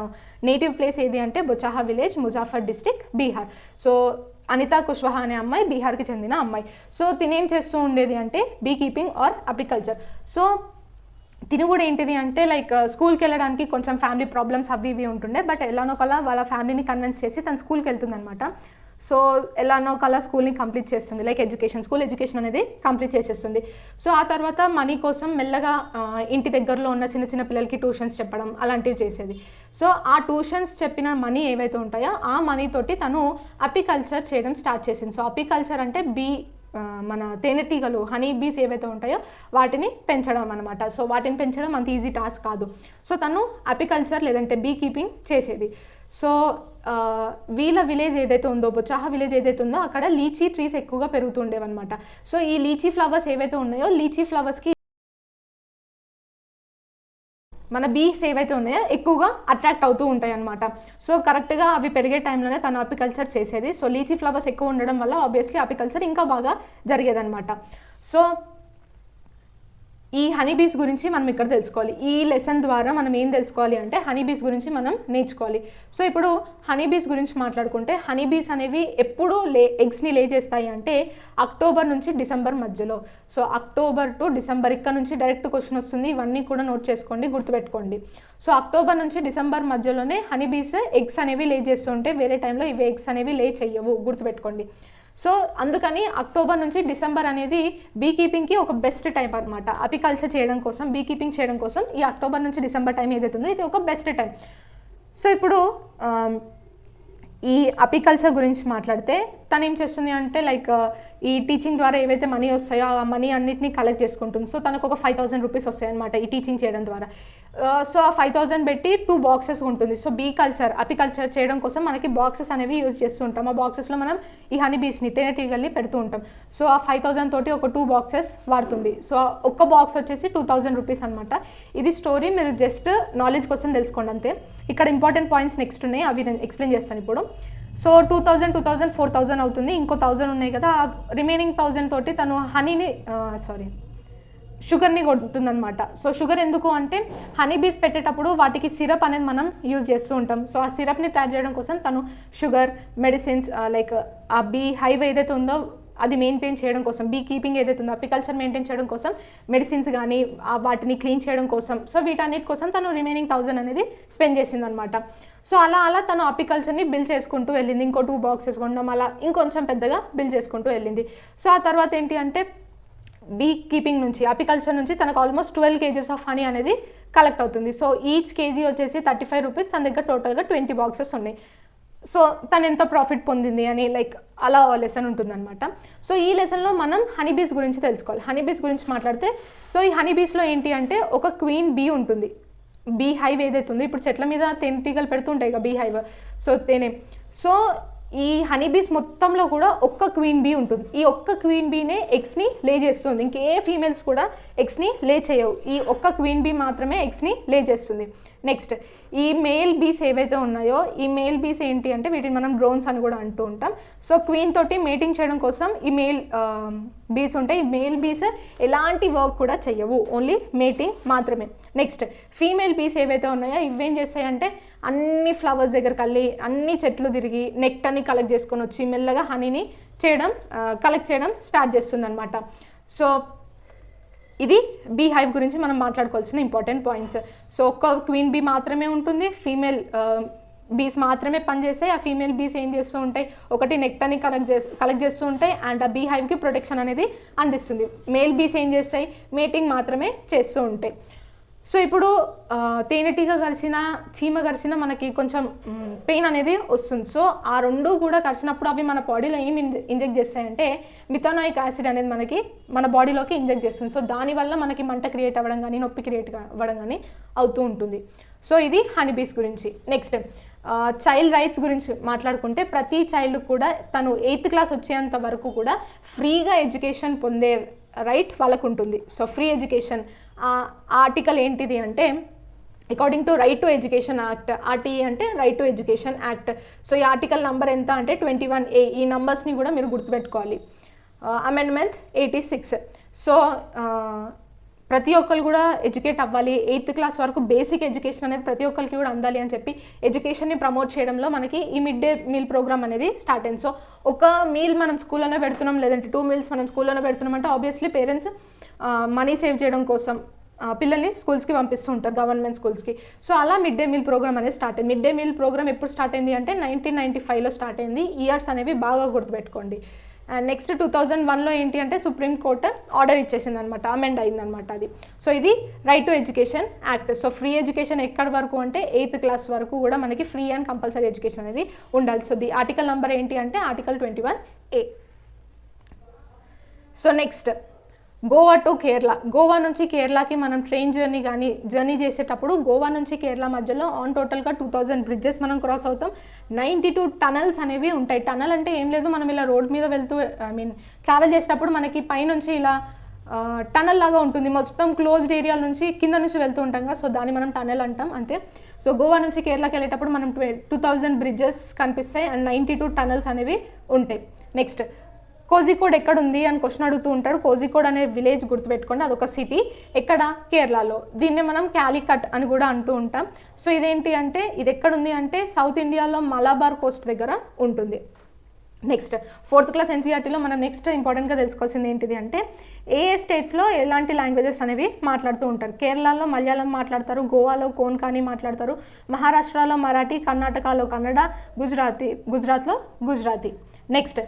నేటివ్ ప్లేస్ ఏది అంటే Bochaha village, Muzaffar district, Bihar. So Anita Kushwaha అనే అమ్మాయి బీహార్కి చెందిన అమ్మాయి. సో తినేం చేస్తూ ఉండేది అంటే bee keeping or apiculture. So తిని కూడా ఏంటిది అంటే లైక్ స్కూల్కి వెళ్ళడానికి కొంచెం ఫ్యామిలీ ప్రాబ్లమ్స్ అవి ఇవి ఉంటుండే, బట్ ఎలానో కలా వాళ్ళ ఫ్యామిలీని కన్విన్స్ చేసి తను స్కూల్కి వెళ్తుంది అనమాట. సో ఎలానో కలా స్కూల్ని కంప్లీట్ చేస్తుంది, లైక్ స్కూల్ ఎడ్యుకేషన్ అనేది కంప్లీట్ చేసేస్తుంది. సో ఆ తర్వాత మనీ కోసం మెల్లగా ఇంటి దగ్గరలో ఉన్న చిన్న చిన్న పిల్లలకి ట్యూషన్స్ చెప్పడం అలాంటివి చేసేది. సో ఆ ట్యూషన్స్ చెప్పిన మనీ ఏవైతే ఉంటాయో ఆ మనీతోటి తను అపికల్చర్ చేయడం స్టార్ట్ చేసింది. సో అపికల్చర్ అంటే మన తేనెటీగలు హనీ బీస్ ఏవైతే ఉంటాయో వాటిని పెంచడం అనమాట. సో వాటిని పెంచడం అంత ఈజీ టాస్క్ కాదు. సో తను అపికల్చర్ లేదంటే బీ కీపింగ్ చేసేది. సో వీళ్ళ విలేజ్ ఏదైతే ఉందో బొచాహా విలేజ్ ఏదైతే ఉందో అక్కడ లీచీ ట్రీస్ ఎక్కువగా పెరుగుతుండేవన్నమాట. సో ఈ లీచీ ఫ్లవర్స్ ఏవైతే ఉన్నాయో లీచీ ఫ్లవర్స్కి మన బీస్ ఏవైతే ఉన్నాయో ఎక్కువగా అట్రాక్ట్ అవుతూ ఉంటాయి అనమాట. సో కరెక్ట్గా అవి పెరిగే టైంలోనే తను అపికల్చర్ చేసేది. సో లీచీ ఫ్లవర్స్ ఎక్కువ ఉండడం వల్ల ఆబ్వియస్లీ అపికల్చర్ ఇంకా బాగా జరిగేదన్నమాట. సో ఈ హనీబీస్ గురించి మనం ఇక్కడ తెలుసుకోవాలి. ఈ లెసన్ ద్వారా మనం ఏం తెలుసుకోవాలి అంటే హనీబీస్ గురించి మనం నేర్చుకోవాలి. సో ఇప్పుడు హనీబీస్ గురించి మాట్లాడుకుంటే హనీబీస్ అనేవి ఎప్పుడు ఎగ్స్ని లే చేస్తాయి అంటే అక్టోబర్ నుంచి డిసెంబర్ మధ్యలో. సో అక్టోబర్ టు డిసెంబర్ ఇక్కడ నుంచి డైరెక్ట్ క్వశ్చన్ వస్తుంది, ఇవన్నీ కూడా నోట్ చేసుకోండి, గుర్తుపెట్టుకోండి. సో అక్టోబర్ నుంచి డిసెంబర్ మధ్యలోనే హనీబీస్ ఎగ్స్ అనేవి లే చేస్తుంటే వేరే టైంలో ఇవి ఎగ్స్ అనేవి లే చెయ్యవు, గుర్తుపెట్టుకోండి. సో అందుకని అక్టోబర్ నుంచి డిసెంబర్ అనేది బీ కీపింగ్కి ఒక బెస్ట్ టైం అనమాట. అపికల్చర్ చేయడం కోసం, బీ కీపింగ్ చేయడం కోసం ఈ అక్టోబర్ నుంచి డిసెంబర్ టైం ఏదైతుందో ఇది ఒక బెస్ట్ టైం. సో ఇప్పుడు ఈ అపికల్చర్ గురించి మాట్లాడితే తను ఏం చేస్తుంది అంటే లైక్ ఈ టీచింగ్ ద్వారా ఏవైతే మనీ వస్తాయో ఆ మనీ అన్నిటిని కలెక్ట్ చేసుకుంటుంది. సో తనకు ఒక 5,000 రూపీస్ వస్తాయి అనమాట ఈ టీచింగ్ చేయడం ద్వారా. సో ఆ 5,000 పెట్టి 2 బాక్సెస్ ఉంటుంది. సో అపికల్చర్ చేయడం కోసం మనకి బాక్సెస్ అనేవి యూజ్ చేస్తూ ఉంటాం. ఆ బాక్సెస్లో మనం ఈ హనీ బీస్ని తేనెటీగల్ని పెడుతూ ఉంటాం. సో ఆ 5,000 తోటి ఒక 2 బాక్సెస్ వాడుతుంది. సో ఒక్క బాక్స్ వచ్చేసి 2,000 రూపీస్ అనమాట. ఇది స్టోరీ, మీరు జస్ట్ నాలెడ్జ్ కోసం తెలుసుకోండి అంతే. ఇక్కడ ఇంపార్టెంట్ పాయింట్స్ నెక్స్ట్ ఉన్నాయి, అవి నేను ఎక్స్ప్లెయిన్ చేస్తాను ఇప్పుడు. సో 2,000, 4,000 అవుతుంది, ఇంకో 1,000 ఉన్నాయి కదా, రిమైనింగ్ 1,000 తోటి తను షుగర్ని కొడుతుందనమాట. సో షుగర్ ఎందుకు అంటే హనీ బీస్ పెట్టేటప్పుడు వాటికి సిరప్ అనేది మనం యూజ్ చేస్తూ ఉంటాం. సో ఆ సిరప్ని తయారు చేయడం కోసం తను షుగర్, మెడిసిన్స్, లైక్ ఆ బీ హైవ్ ఏదైతే ఉందో అది మెయింటైన్ చేయడం కోసం, బీ కీపింగ్ ఏదైతే ఉందో అపికల్చర్ మెయింటైన్ చేయడం కోసం మెడిసిన్స్ కానీ వాటిని క్లీన్ చేయడం కోసం, సో వీటన్నిటి కోసం తను రిమైనింగ్ 1,000 అనేది స్పెండ్ చేసిందనమాట. సో అలా తను అపికల్చర్ని బిల్ చేసుకుంటూ వెళ్ళింది. ఇంకో 2 బాక్సెస్ కొనడం, అలా ఇంకొంచెం పెద్దగా బిల్ చేసుకుంటూ వెళ్ళింది. సో ఆ తర్వాత ఏంటి అంటే బీ కీపింగ్ నుంచి, అపికల్చర్ నుంచి తనకు ఆల్మోస్ట్ 12 kgs ఆఫ్ హనీ అనేది కలెక్ట్ అవుతుంది. సో ఈచ్ కేజీ వచ్చేసి 35 రూపీస్, తన దగ్గర టోటల్గా 20 బాక్సెస్ ఉన్నాయి. సో తను ఎంత ప్రాఫిట్ పొందింది అని లైక్ అలా లెసన్ ఉంటుందన్నమాట. సో ఈ లెసన్లో మనం హనీబీస్ గురించి తెలుసుకోవాలి. హనీబీస్ గురించి మాట్లాడితే సో ఈ హనీబీస్లో ఏంటి అంటే ఒక క్వీన్ బీ ఉంటుంది. బీ హైవ్ ఏదైతే ఉందో ఇప్పుడు చెట్ల మీద తేనెటీగలు పెడుతుంటాయి కదా బీ హైవ్, సో తేనె. సో ఈ హనీబీస్ మొత్తంలో కూడా ఒక్క క్వీన్ బీ ఉంటుంది. ఈ ఒక్క క్వీన్ బీనే ఎగ్స్ని లే చేస్తుంది, ఇంకే ఫీమేల్స్ కూడా ఎగ్స్ని లే చేయవు. ఈ ఒక్క క్వీన్ బీ మాత్రమే ఎగ్స్ని లే చేస్తుంది. నెక్స్ట్ ఈ మేల్ బీస్ ఏవైతే ఉన్నాయో ఈ మేల్ బీస్ ఏంటి అంటే వీటిని మనం డ్రోన్స్ అని కూడా అంటూ ఉంటాం. సో క్వీన్ తోటి మేటింగ్ చేయడం కోసం ఈ మేల్ బీస్ ఉంటాయి. ఈ మేల్ బీస్ ఎలాంటి వర్క్ కూడా చెయ్యవు, ఓన్లీ మేటింగ్ మాత్రమే. నెక్స్ట్ ఫీమేల్ బీస్ ఏవైతే ఉన్నాయో ఇవేం చేస్తాయంటే అన్ని ఫ్లవర్స్ దగ్గరికి వెళ్ళి అన్ని చెట్లు తిరిగి నెక్టర్ని కలెక్ట్ చేసుకొని వచ్చి మెల్లగా హనీని కలెక్ట్ చేయడం స్టార్ట్ చేస్తుంది అనమాట. సో ఇది బీ హైవ్ గురించి మనం మాట్లాడుకోవాల్సిన ఇంపార్టెంట్ పాయింట్స్. సో ఒక్క క్వీన్ బీ మాత్రమే ఉంటుంది, ఫీమేల్ బీస్ మాత్రమే పనిచేస్తాయి. ఆ ఫీమేల్ బీస్ ఏం చేస్తూ ఉంటాయి, ఒకటి నెక్టర్ని కలెక్ట్ చేస్తూ ఉంటాయి అండ్ ఆ బీ హైవ్కి ప్రొటెక్షన్ అనేది అందిస్తుంది. మేల్ బీస్ ఏం చేస్తాయి, మేటింగ్ మాత్రమే చేస్తూ ఉంటాయి. సో ఇప్పుడు తేనెటీగ కరిచిన చీమ కరిచిన మనకి కొంచెం పెయిన్ అనేది వస్తుంది. సో ఆ రెండు కూడా కరిచినప్పుడు అవి మన బాడీలో ఏం ఇంజెక్ట్ చేస్తాయంటే మిథానోయిక్ యాసిడ్ అనేది మనకి మన బాడీలోకి ఇంజెక్ట్ చేస్తుంది. సో దానివల్ల మనకి మంట క్రియేట్ అవ్వడం కానీ నొప్పి క్రియేట్ అవ్వడం కానీ అవుతూ ఉంటుంది. సో ఇది హనీబీస్ గురించి. నెక్స్ట్ చైల్డ్ రైట్స్ గురించి మాట్లాడుకుంటే ప్రతి చైల్డ్ కూడా తను 8th క్లాస్ వచ్చేంత వరకు కూడా ఫ్రీగా ఎడ్యుకేషన్ పొందే రైట్ వాళ్ళకు ఉంటుంది. సో ఫ్రీ ఎడ్యుకేషన్ ఆర్టికల్ ఏంటిది అంటే according to right to education act, RTE అంటే right to education act. So ఈ ఆర్టికల్ నెంబర్ ఎంత అంటే 21A. ఈ నంబర్స్ని కూడా మీరు గుర్తుపెట్టుకోవాలి. అమెండ్మెంట్ 86. సో ప్రతి ఒక్కరు కూడా ఎడ్యుకేట్ అవ్వాలి. 8th క్లాస్ వరకు బేసిక్ ఎడ్యుకేషన్ అనేది ప్రతి ఒక్కరికి కూడా అందాలి అని చెప్పి ఎడ్యుకేషన్ని ప్రమోట్ చేయడంలో మనకి ఈ మిడ్ డే మీల్ ప్రోగ్రామ్ అనేది స్టార్ట్ అయింది. సో ఒక మీల్ మనం స్కూల్లోనే పెడుతున్నాం, లేదంటే 2 మీల్స్ మనం స్కూల్లోనే పెడుతున్నాం అంటే ఆబ్వియస్లీ పేరెంట్స్ మనీ సేవ్ చేయడం కోసం పిల్లల్ని స్కూల్స్కి పంపిస్తూ ఉంటారు, గవర్నమెంట్ స్కూల్స్కి. సో అలా మిడ్ డే మీల్ ప్రోగ్రామ్ అనేది స్టార్ట్ అయింది. మిడ్ డే మీల్ ప్రోగ్రామ్ ఎప్పుడు స్టార్ట్ అయింది అంటే 1995లో స్టార్ట్ అయింది. ఇయర్స్ అనేవి బాగా గుర్తుపెట్టుకోండి. అండ్ నెక్స్ట్ 2001లో ఏంటి అంటే సుప్రీం కోర్టు ఆర్డర్ ఇచ్చేసింది అనమాట, అమెండ్ అయిందనమాట అది. సో ఇది right to education act. So free education ఎక్కడి వరకు అంటే 8th క్లాస్ వరకు కూడా మనకి ఫ్రీ అండ్ కంపల్సరీ ఎడ్యుకేషన్ అనేది ఉండాలి. సో ది ఆర్టికల్ నెంబర్ ఏంటి అంటే article 21A. So next Goa to Kerala. Goa నుంచి కేరళకి మనం ట్రైన్ జర్నీ చేసేటప్పుడు గోవా నుంచి కేరళ మధ్యలో ఆన్ టోటల్గా 2000 బ్రిడ్జెస్ మనం క్రాస్ అవుతాం. 92 టనల్స్ అనేవి ఉంటాయి. టనల్ అంటే ఏం లేదు, మనం ఇలా రోడ్ మీద వెళ్తూ ట్రావెల్ చేసేటప్పుడు మనకి పైనుంచి ఇలా టనల్ లాగా ఉంటుంది, మొత్తం క్లోజ్డ్ ఏరియా నుంచి కింద నుంచి వెళ్తూ ఉంటాం కదా, సో దాన్ని మనం టనల్ అంటాం అంతే. సో గోవా నుంచి కేరళకి వెళ్ళేటప్పుడు మనం 2000 బ్రిడ్జెస్ కనిపిస్తాయి అండ్ 92 టనల్స్ అనేవి ఉంటాయి. నెక్స్ట్ కోజికోడ్ ఎక్కడ ఉంది అని క్వశ్చన్ అడుగుతూ ఉంటాడు. కోజికోడ్ అనే విలేజ్ గుర్తుపెట్టుకోండి, అదొక సిటీ ఎక్కడ కేరళలో. దీన్ని మనం క్యాలికట్ అని కూడా అంటూ ఉంటాం. సో ఇదేంటి అంటే ఇది ఎక్కడుంది అంటే సౌత్ ఇండియాలో మలబార్ కోస్ట్ దగ్గర ఉంటుంది. నెక్స్ట్ 4th క్లాస్ ఎన్సీఆర్టీలో మనం నెక్స్ట్ ఇంపార్టెంట్గా తెలుసుకోవాల్సింది ఏంటిది అంటే ఏ స్టేట్స్లో ఎలాంటి లాంగ్వేజెస్ అనేవి మాట్లాడుతూ ఉంటారు. కేరళలో మలయాళం మాట్లాడతారు, గోవాలో కోన్కానీ మాట్లాడతారు, మహారాష్ట్రలో మరాఠీ, కర్ణాటకలో కన్నడ, గుజరాత్లో గుజరాతీ. నెక్స్ట్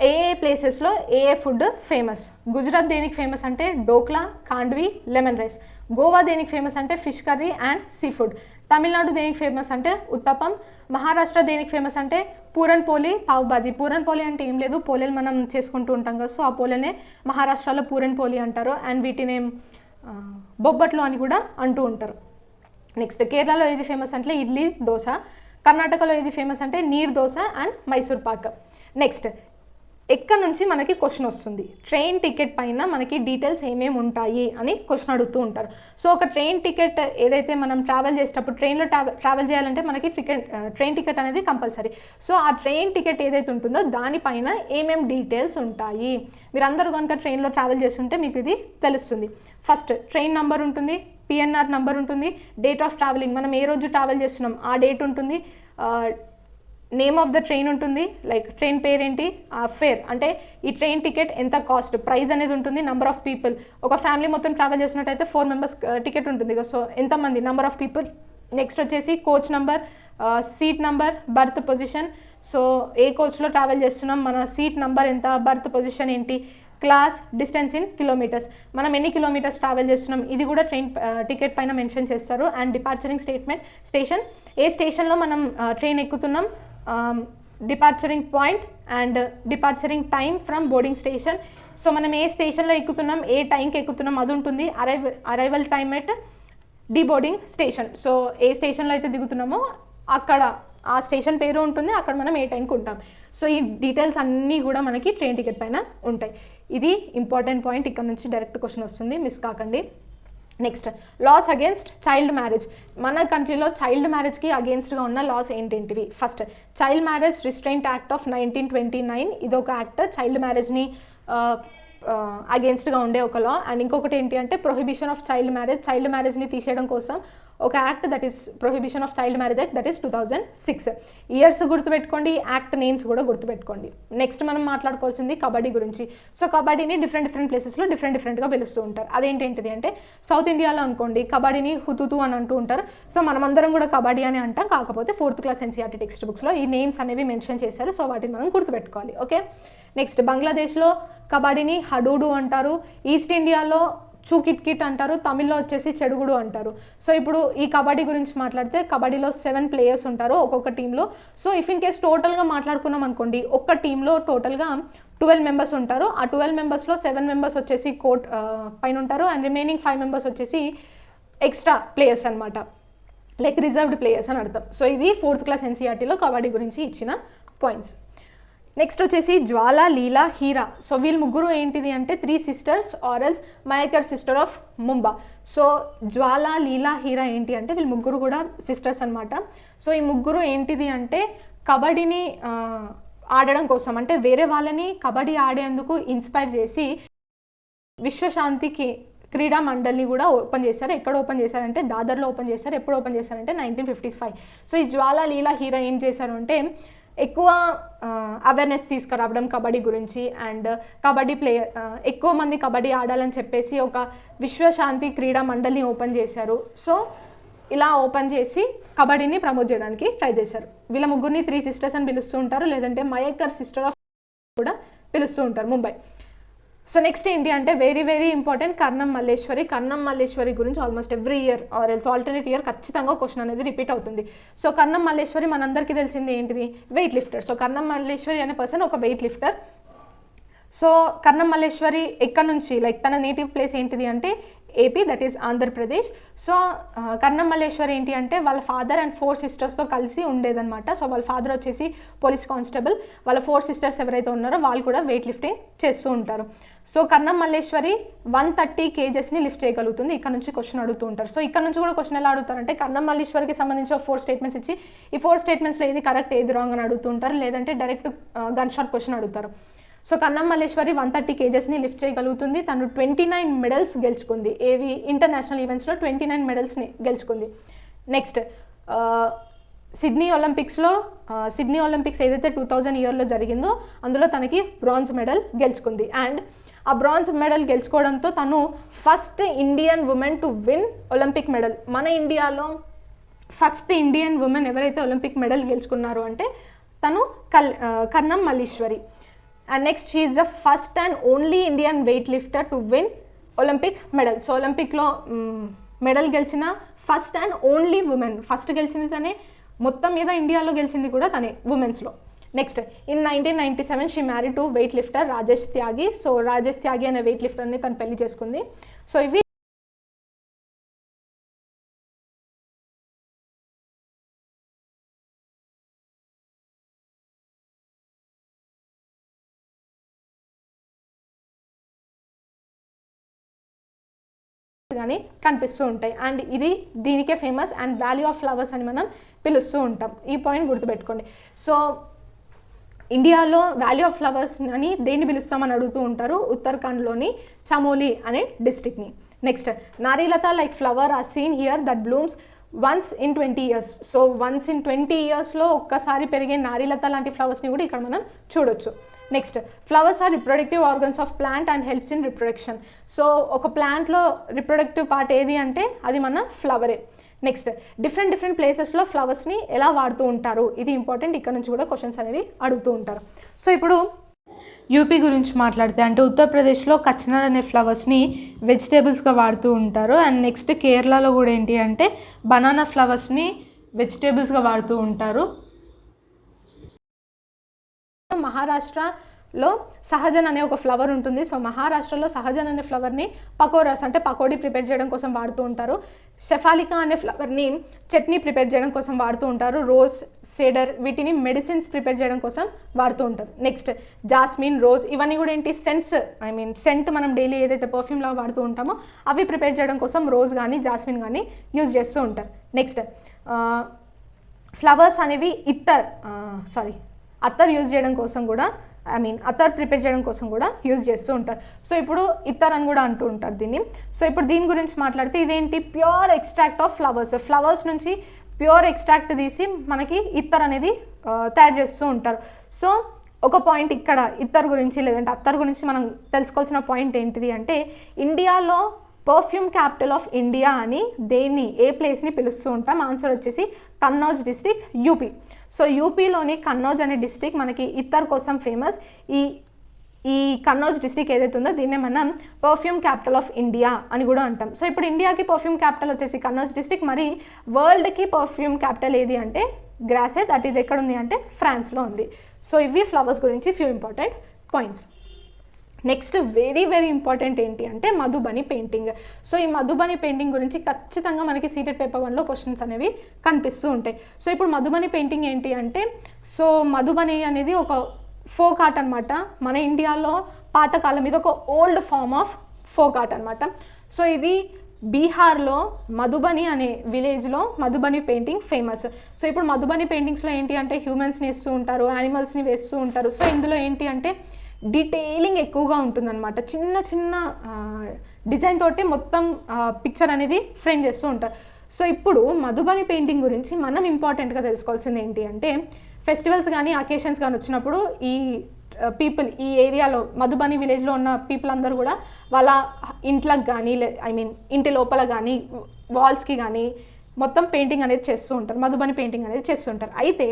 ఏ ప్లేసెస్లో ఏ ఫుడ్ ఫేమస్. గుజరాత్ దేనికి ఫేమస్ అంటే డోక్లా, ఖాండ్వీ, లెమన్ రైస్. గోవా దేనికి ఫేమస్ అంటే fish curry and sea food. Tamil Nadu దేనికి ఫేమస్ అంటే ఉత్తపం. మహారాష్ట్ర దేనికి ఫేమస్ అంటే పూరన్ పోలి, పావ్ బాజీ. పూరన్ పోలి అంటే ఏం లేదు, పోలేలు మనం చేసుకుంటూ ఉంటాం కదా, సో ఆ పోలేనే మహారాష్ట్రలో పూరన్ పోలి అంటారు అండ్ వీటిని బొబ్బట్లు అని కూడా అంటూ ఉంటారు. నెక్స్ట్ కేరళలో ఏది ఫేమస్ అంటే ఇడ్లీ, దోశ. కర్ణాటకలో ఏది ఫేమస్ అంటే నీర్ దోశ అండ్ మైసూర్ పాక్. నెక్స్ట్ ఎక్కడ నుంచి మనకి క్వశ్చన్ వస్తుంది, ట్రైన్ టికెట్ పైన మనకి డీటెయిల్స్ ఏమేమి ఉంటాయి అని క్వశ్చన్ అడుగుతూ ఉంటారు. సో ఒక ట్రైన్ టికెట్ ఏదైతే మనం ట్రావెల్ చేసేటప్పుడు ట్రైన్లో ట్రావెల్ చేయాలంటే మనకి ట్రైన్ టికెట్ అనేది కంపల్సరీ. సో ఆ ట్రైన్ టికెట్ ఏదైతే ఉంటుందో దానిపైన ఏమేమి డీటెయిల్స్ ఉంటాయి. మీరందరూ కనుక ట్రైన్లో ట్రావెల్ చేస్తుంటే మీకు ఇది తెలుస్తుంది. ఫస్ట్ ట్రైన్ నెంబర్ ఉంటుంది, పిఎన్ఆర్ నెంబర్ ఉంటుంది, డేట్ ఆఫ్ ట్రావెలింగ్ మనం ఏ రోజు ట్రావెల్ చేస్తున్నాం ఆ డేట్ ఉంటుంది, నేమ్ ఆఫ్ ద ట్రైన్ ఉంటుంది, లైక్ ట్రైన్ పేరేంటి, ఫేర్ అంటే ఈ ట్రైన్ టికెట్ ఎంత కాస్ట్, ప్రైస్ అనేది ఉంటుంది, నెంబర్ ఆఫ్ పీపుల్. ఒక ఫ్యామిలీ మొత్తం ట్రావెల్ చేసినట్టయితే 4 మెంబర్స్ టికెట్ ఉంటుంది కదా, సో ఎంతమంది, నెంబర్ ఆఫ్ పీపుల్. నెక్స్ట్ వచ్చేసి coach number, seat number, berth position. So ఏ కోచ్లో ట్రావెల్ చేస్తున్నాం, మన సీట్ నెంబర్ ఎంత, బర్త్ పొజిషన్ ఏంటి, క్లాస్, డిస్టెన్స్ ఇన్ కిలోమీటర్స్, మనం ఎన్ని కిలోమీటర్స్ ట్రావెల్ చేస్తున్నాం ఇది కూడా ట్రైన్ టికెట్ పైన మెన్షన్ చేస్తారు. అండ్ డిపార్చరింగ్ స్టేషన్, ఏ స్టేషన్లో మనం ట్రైన్ ఎక్కుతున్నాం, departuring point and departuring time from boarding station. So మనం ఏ స్టేషన్లో ఎక్కుతున్నాం, ఏ టైంకి ఎక్కుతున్నాం అది ఉంటుంది. Arrival time at deboarding station. So ఏ స్టేషన్లో అయితే దిగుతున్నామో అక్కడ ఆ స్టేషన్ పేరు ఉంటుంది, అక్కడ మనం ఏ టైంకి ఉంటాం. సో ఈ డీటెయిల్స్ అన్నీ కూడా మనకి ట్రైన్ టికెట్ పైన ఉంటాయి. ఇది ఇంపార్టెంట్ పాయింట్, ఇక్కడ నుంచి డైరెక్ట్ క్వశ్చన్ వస్తుంది, మిస్ కాకండి. Next laws against child marriage. మన కంట్రీలో చైల్డ్ మ్యారేజ్కి అగేన్స్ట్గా ఉన్న లాస్ ఏంటేంటివి. First child marriage restraint act of 1929, ఇదొక యాక్ట్ చైల్డ్ మ్యారేజ్ని అగేన్స్ట్గా ఉండే ఒక లా. అండ్ ఇంకొకటి ఏంటి అంటే ప్రొహిబిషన్ ఆఫ్ చైల్డ్ మ్యారేజ్ని తీసేయడం కోసం ఒక act, that is prohibition of child marriage act, that is 2006. Years గుర్తుపెట్టుకోండి, యాక్ట్ నేమ్స్ కూడా గుర్తుపెట్టుకోండి. నెక్స్ట్ మనం మాట్లాడుకోవాల్సింది కబడ్డీ గురించి. సో కబడ్డీని డిఫరెంట్ ప్లేసెస్లో డిఫరెంట్గా పిలుస్తూ ఉంటారు. అదేంటిది అంటే సౌత్ ఇండియాలో అనుకోండి కబడ్డీని హుతుతు అని అంటూ ఉంటారు. సో మనమందరం కూడా కబడ్డీ అని అంటాం, కాకపోతే 4th క్లాస్ ఎన్సీఆర్టీ టెక్స్ట్ బుక్స్లో ఈ నేమ్స్ అనేవి మెన్షన్ చేశారు. సో వాటిని మనం గుర్తుపెట్టుకోవాలి. ఓకే, నెక్స్ట్ బంగ్లాదేశ్లో కబడ్డీని హడూడు అంటారు. ఈస్ట్ ఇండియాలో చూకిట్ కిట్ అంటారు, తమిళ్లో వచ్చేసి చెడుగుడు అంటారు. సో ఇప్పుడు ఈ కబడ్డీ గురించి మాట్లాడితే కబడ్డీలో 7 ప్లేయర్స్ ఉంటారు ఒక్కొక్క టీంలో. సో ఇఫ్ ఇన్ కేస్ టోటల్గా మాట్లాడుకున్నాం అనుకోండి, ఒక్క టీంలో టోటల్గా 12 మెంబర్స్ ఉంటారు. ఆ 12 మెంబర్స్లో 7 మెంబర్స్ వచ్చేసి కోర్ట్ పైన ఉంటారు అండ్ రిమైనింగ్ 5 మెంబర్స్ వచ్చేసి ఎక్స్ట్రా ప్లేయర్స్ అనమాట, లైక్ రిజర్వ్డ్ ప్లేయర్స్ అని అర్థం. సో ఇది 4th క్లాస్ ఎన్సీఆర్టీలో కబడ్డీ గురించి ఇచ్చిన పాయింట్స్. నెక్స్ట్ వచ్చేసి జ్వాల, లీలా, హీరా. సో వీళ్ళు ముగ్గురు ఏంటిది అంటే 3 సిస్టర్స్ ఆర్ఎల్స్ మయకర్ సిస్టర్ ఆఫ్ ముంబా. సో జ్వాల, లీలా, హీరా ఏంటి అంటే వీళ్ళు ముగ్గురు కూడా సిస్టర్స్ అనమాట. సో ఈ ముగ్గురు ఏంటిది అంటే కబడ్డీని ఆడడం కోసం, అంటే వేరే వాళ్ళని కబడ్డీ ఆడేందుకు ఇన్స్పైర్ చేసి విశ్వశాంతికి క్రీడా మండలిని కూడా ఓపెన్ చేశారు. ఎక్కడ ఓపెన్ చేశారంటే దాదర్లో ఓపెన్ చేశారు. ఎప్పుడు ఓపెన్ చేశారంటే 1955. సో ఈ జ్వాల, లీలా, హీరా ఏం చేశారు అంటే ఎక్కువ అవేర్నెస్ తీసుకురావడం కబడ్డీ గురించి అండ్ కబడ్డీ ఎక్కువ మంది కబడ్డీ ఆడాలని చెప్పేసి ఒక విశ్వశాంతి క్రీడా మండలిని ఓపెన్ చేశారు. సో ఇలా ఓపెన్ చేసి కబడ్డీని ప్రమోట్ చేయడానికి ట్రై చేశారు. వీళ్ళ ముగ్గురిని 3 సిస్టర్స్ అని పిలుస్తూ ఉంటారు, లేదంటే మయకర్ సిస్టర్ ఆఫ్ కూడా పిలుస్తూ ఉంటారు ముంబై. సో నెక్స్ట్ ఏంటి అంటే very very important Karnam Malleswari. Karnam Malleswari గురించి almost every year or else alternate year ఖచ్చితంగా క్వశ్చన్ అనేది రిపీట్ అవుతుంది. సో కర్ణం మల్లేశ్వరి మనందరికీ తెలిసింది ఏంటిది, weight lifter. So Karnam Malleswari అనే పర్సన్ ఒక weight lifter. So Karnam Malleswari ఎక్కడి నుంచి, లైక్ తన నేటివ్ ప్లేస్ ఏంటిది అంటే AP, that is Andhra Pradesh. So Karnam Malleswari ఏంటి అంటే వాళ్ళ ఫాదర్ అండ్ 4 సిస్టర్స్తో కలిసి ఉండేదన్నమాట. సో వాళ్ళ ఫాదర్ వచ్చేసి పోలీస్ కానిస్టేబుల్, వాళ్ళ 4 సిస్టర్స్ ఎవరైతే ఉన్నారో వాళ్ళు కూడా వెయిట్ లిఫ్టింగ్ చేస్తూ ఉంటారు. సో కర్ణం మల్లేశ్వరి 130 kgsని లిఫ్ట్ చేయగలుగుతుంది. ఇక్కడ నుంచి క్వశ్చన్ అడుగుతూ ఉంటారు. సో ఇక్కడ నుంచి కూడా క్వశ్చన్ ఎలా అడుగుతారంటే కర్ణం మల్లేశ్వరికి సంబంధించి 4 స్టేట్మెంట్స్ ఇచ్చి ఈ 4 స్టేట్మెంట్స్లో ఏది కరెక్ట్ ఏది రాంగ్ అని అడుగుతూ ఉంటారు, లేదంటే డైరెక్ట్ గన్ షాట్ క్వశ్చన్ అడుగుతారు. సో కర్ణం మల్లేశ్వరి 130 kgsని లిఫ్ట్ చేయగలుగుతుంది. తను 29 మెడల్స్ గెలుచుకుంది. ఏవి ఇంటర్నేషనల్ ఈవెంట్స్లో 29 మెడల్స్ని గెలుచుకుంది. నెక్స్ట్ సిడ్నీ ఒలింపిక్స్ ఏదైతే 2000 ఇయర్లో జరిగిందో అందులో తనకి బ్రాంజ్ మెడల్ గెలుచుకుంది. అండ్ ఆ బ్రాంజ్ మెడల్ గెలుచుకోవడంతో తను first Indian women to win Olympic medal. మన ఇండియాలో ఫస్ట్ ఇండియన్ ఉమెన్ ఎవరైతే ఒలింపిక్ మెడల్ గెలుచుకున్నారో అంటే తను కర్ణం మల్లేశ్వరి. And next she is the first and only Indian weight lifter to win Olympic medal. So ఒలింపిక్లో మెడల్ గెలిచిన first and only women. First గెలిచింది తనే, మొత్తం మీద ఇండియాలో గెలిచింది కూడా తనే ఉమెన్స్లో. Next in 1997 she married to weight lifter Rajesh Tyagi. So Rajesh Tyagi అనే వెయిట్ లిఫ్టర్ని తను పెళ్లి చేసుకుంది. సో ఇవి కానీ కనిపిస్తూ ఉంటాయి. అండ్ ఇది దీనికే famous and value of flowers అని మనం పిలుస్తూ ఉంటాం. ఈ పాయింట్ గుర్తుపెట్టుకోండి. సో ఇండియాలో వాల్యూ ఆఫ్ ఫ్లవర్స్ అని దేన్ని పిలుస్తామని అడుగుతూ ఉంటారు, ఉత్తరాఖండ్లోని చమోలి అనే డిస్ట్రిక్ట్ని. Next Narilata like flower are seen here that blooms once in 20 years. So once in 20 yearsలో ఒక్కసారి పెరిగే నారీలత లాంటి ఫ్లవర్స్ని కూడా ఇక్కడ మనం చూడొచ్చు. Next flowers are reproductive organs of plant and helps in reproduction. So ఒక ప్లాంట్లో రిప్రొడక్టివ్ పార్ట్ ఏది అంటే అది మన ఫ్లవరే. నెక్స్ట్ డిఫరెంట్ ప్లేసెస్లో ఫ్లవర్స్ని ఎలా వాడుతూ ఉంటారు, ఇది ఇంపార్టెంట్. ఇక్కడ నుంచి కూడా క్వశ్చన్స్ అనేవి అడుగుతూ ఉంటారు. సో ఇప్పుడు యూపీ గురించి మాట్లాడితే అంటే ఉత్తరప్రదేశ్లో కచ్నర్ అనే ఫ్లవర్స్ని వెజిటేబుల్స్గా వాడుతూ ఉంటారు. అండ్ నెక్స్ట్ కేరళలో కూడా ఏంటి అంటే బనానా ఫ్లవర్స్ని వెజిటేబుల్స్గా వాడుతూ ఉంటారు. మహారాష్ట్రలో సహజన్ అనే ఒక ఫ్లవర్ ఉంటుంది. సో మహారాష్ట్రలో సహజన్ అనే ఫ్లవర్ని పకోరాస్ అంటే పకోడీ ప్రిపేర్ చేయడం కోసం వాడుతూ ఉంటారు. షెఫాలికా అనే ఫ్లవర్ని చట్నీ ప్రిపేర్ చేయడం కోసం వాడుతూ ఉంటారు. రోజ్, సేడర్ వీటిని మెడిసిన్స్ ప్రిపేర్ చేయడం కోసం వాడుతూ ఉంటారు. నెక్స్ట్ జాస్మిన్, రోజ్ ఇవన్నీ కూడా ఏంటి సెంట్స్, సెంట్ మనం డైలీ ఏదైతే పర్ఫ్యూమ్లో వాడుతూ ఉంటామో అవి ప్రిపేర్ చేయడం కోసం రోజ్ కానీ జాస్మిన్ కానీ యూజ్ చేస్తూ ఉంటారు. నెక్స్ట్ ఫ్లవర్స్ అనేవి అత్తర్ యూజ్ చేయడం కోసం కూడా అత్తర్ ప్రిపేర్ చేయడం కోసం కూడా యూజ్ చేస్తూ ఉంటారు. సో ఇప్పుడు ఇత్తర్ అని కూడా అంటూ ఉంటారు దీన్ని. సో ఇప్పుడు దీని గురించి మాట్లాడితే ఇదేంటి ప్యూర్ ఎక్స్ట్రాక్ట్ ఆఫ్ ఫ్లవర్స్ నుంచి ప్యూర్ ఎక్స్ట్రాక్ట్ తీసి మనకి ఇత్తర్ అనేది తయారు చేస్తూ ఉంటారు. సో ఒక పాయింట్ ఇక్కడ ఇత్తర్ గురించి లేదంటే అత్తర్ గురించి మనం తెలుసుకోవాల్సిన పాయింట్ ఏంటిది అంటే ఇండియాలో పర్ఫ్యూమ్ క్యాపిటల్ ఆఫ్ ఇండియా అని దేన్ని ఏ ప్లేస్ని పిలుస్తూ ఉంటాం. ఆన్సర్ వచ్చేసి కన్నౌజ్ డిస్ట్రిక్ట్, యూపీ. సో యూపీలోని కన్నౌజ్ అనే డిస్ట్రిక్ట్ మనకి ఇత్తర్ కోసం ఫేమస్. ఈ ఈ కన్నౌజ్ డిస్ట్రిక్ట్ ఏదైతే ఉందో దీన్నే మనం పర్ఫ్యూమ్ క్యాపిటల్ ఆఫ్ ఇండియా అని కూడా అంటాం. సో ఇప్పుడు ఇండియాకి పర్ఫ్యూమ్ క్యాపిటల్ వచ్చేసి కన్నౌజ్ డిస్ట్రిక్ట్, మరి వరల్డ్కి పర్ఫ్యూమ్ క్యాపిటల్ ఏది అంటే గ్రాసే, దట్ ఈజ్ ఎక్కడ ఉంది అంటే ఫ్రాన్స్లో ఉంది. సో ఇవి ఫ్లవర్స్ గురించి few important points. Next very very important ఏంటి అంటే మధుబని పెయింటింగ్. సో ఈ మధుబని పెయింటింగ్ గురించి ఖచ్చితంగా మనకి సీటెడ్ పేపర్ 1లో క్వశ్చన్స్ అనేవి కనిపిస్తూ ఉంటాయి. సో ఇప్పుడు మధుబని పెయింటింగ్ ఏంటి అంటే, సో మధుబని అనేది ఒక ఫోక్ ఆర్ట్ అనమాట. మన ఇండియాలో పాతకాలం ఇది ఒక old form of folk art అనమాట. సో ఇది బీహార్లో మధుబని అనే విలేజ్లో మధుబని పెయింటింగ్ ఫేమస్. సో ఇప్పుడు మధుబని పెయింటింగ్స్లో ఏంటి అంటే హ్యూమన్స్ని వేస్తూ ఉంటారు, యానిమల్స్ని వేస్తూ ఉంటారు. సో ఇందులో ఏంటి అంటే డీటెయిలింగ్ ఎక్కువగా ఉంటుందన్నమాట. చిన్న చిన్న డిజైన్ తోటి మొత్తం పిక్చర్ అనేది ఫ్రేమ్ చేస్తూ ఉంటారు. సో ఇప్పుడు మధుబని పెయింటింగ్ గురించి మనం ఇంపార్టెంట్గా తెలుసుకోవాల్సింది ఏంటి అంటే, ఫెస్టివల్స్ కానీ అకేషన్స్ కానీ వచ్చినప్పుడు ఈ పీపుల్ ఈ ఏరియాలో మధుబని విలేజ్లో ఉన్న పీపుల్ అందరూ కూడా వాళ్ళ ఇంట్లకు కానీ ఇంటి లోపల కానీ వాల్స్కి కానీ మొత్తం పెయింటింగ్ అనేది చేస్తూ ఉంటారు, మధుబని పెయింటింగ్ అనేది చేస్తూ ఉంటారు. అయితే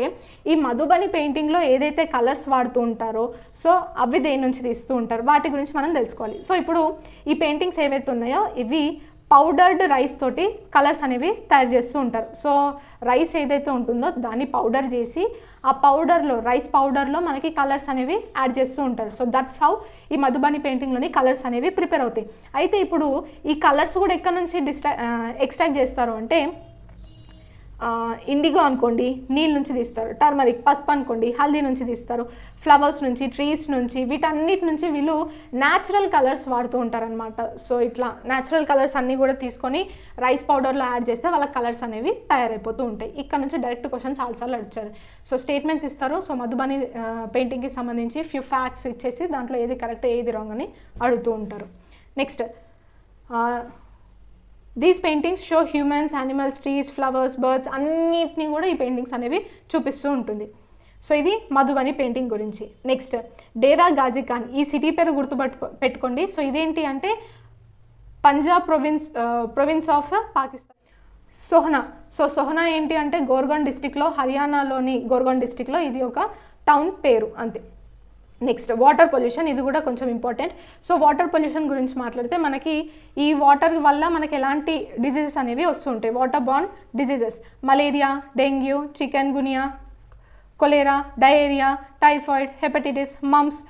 ఈ మధుబని పెయింటింగ్లో ఏదైతే కలర్స్ వాడుతూ ఉంటారో సో అవి దేని నుంచి తీస్తూ ఉంటారు వాటి గురించి మనం తెలుసుకోవాలి. సో ఇప్పుడు ఈ పెయింటింగ్స్ ఏవైతే ఉన్నాయో ఇవి పౌడర్డ్ రైస్ తోటి కలర్స్ అనేవి తయారు చేస్తూ ఉంటారు. సో రైస్ ఏదైతే ఉంటుందో దాన్ని పౌడర్ చేసి ఆ పౌడర్లో రైస్ పౌడర్లో మనకి కలర్స్ అనేవి యాడ్ చేస్తూ ఉంటారు. సో దట్స్ హౌ ఈ మధుబని పెయింటింగ్లోని కలర్స్ అనేవి ప్రిపేర్ అవుతాయి. అయితే ఇప్పుడు ఈ కలర్స్ కూడా ఎక్కడి నుంచి ఎక్స్ట్రాక్ట్ చేస్తారు అంటే, ఇండిగో అనుకోండి నీళ్ళ నుంచి తీస్తారు, టర్మరిక్ పసుపు అనుకోండి హల్దీ నుంచి తీస్తారు, ఫ్లవర్స్ నుంచి, ట్రీస్ నుంచి, వీటన్నిటి నుంచి వీళ్ళు న్యాచురల్ కలర్స్ వాడుతూ ఉంటారనమాట. సో ఇట్లా న్యాచురల్ కలర్స్ అన్నీ కూడా తీసుకొని రైస్ పౌడర్లో యాడ్ చేస్తే వాళ్ళ కలర్స్ అనేవి తయారైపోతూ ఉంటాయి. ఇక్కడ నుంచి డైరెక్ట్ క్వశ్చన్ చాలాసార్లు అడిచారు. సో స్టేట్మెంట్స్ ఇస్తారు. సో మధుబని పెయింటింగ్కి సంబంధించి ఫ్యూ ఫ్యాక్ట్స్ ఇచ్చేసి దాంట్లో ఏది కరెక్ట్ ఏది రాంగ్ అని అడుగుతూ ఉంటారు. Next these paintings show humans, animals, trees, flowers, birds అన్నిటినీ కూడా ఈ పెయింటింగ్స్ అనేవి చూపిస్తూ ఉంటుంది. సో ఇది మధుబని పెయింటింగ్ గురించి. నెక్స్ట్ డేరా గాజీ ఖాన్, ఈ సిటీ పేరు పెట్టుకోండి. సో ఇదేంటి అంటే Punjab province of Pakistan. Sohna, so Sohna ఏంటి అంటే గోర్గాన్ డిస్టిక్లో, హర్యానాలోని గోర్గాన్ డిస్టిక్లో ఇది ఒక టౌన్ పేరు అంతే. నెక్స్ట్ వాటర్ పొల్యూషన్, ఇది కూడా కొంచెం ఇంపార్టెంట్. సో వాటర్ పొల్యూషన్ గురించి మాట్లాడితే మనకి ఈ వాటర్ వల్ల మనకి ఎలాంటి డిజీజెస్ అనేవి వస్తూ ఉంటాయి, water borne diseases, malaria, dengue, chikungunya, cholera, diarrhoea, typhoid, hepatitis, mumps.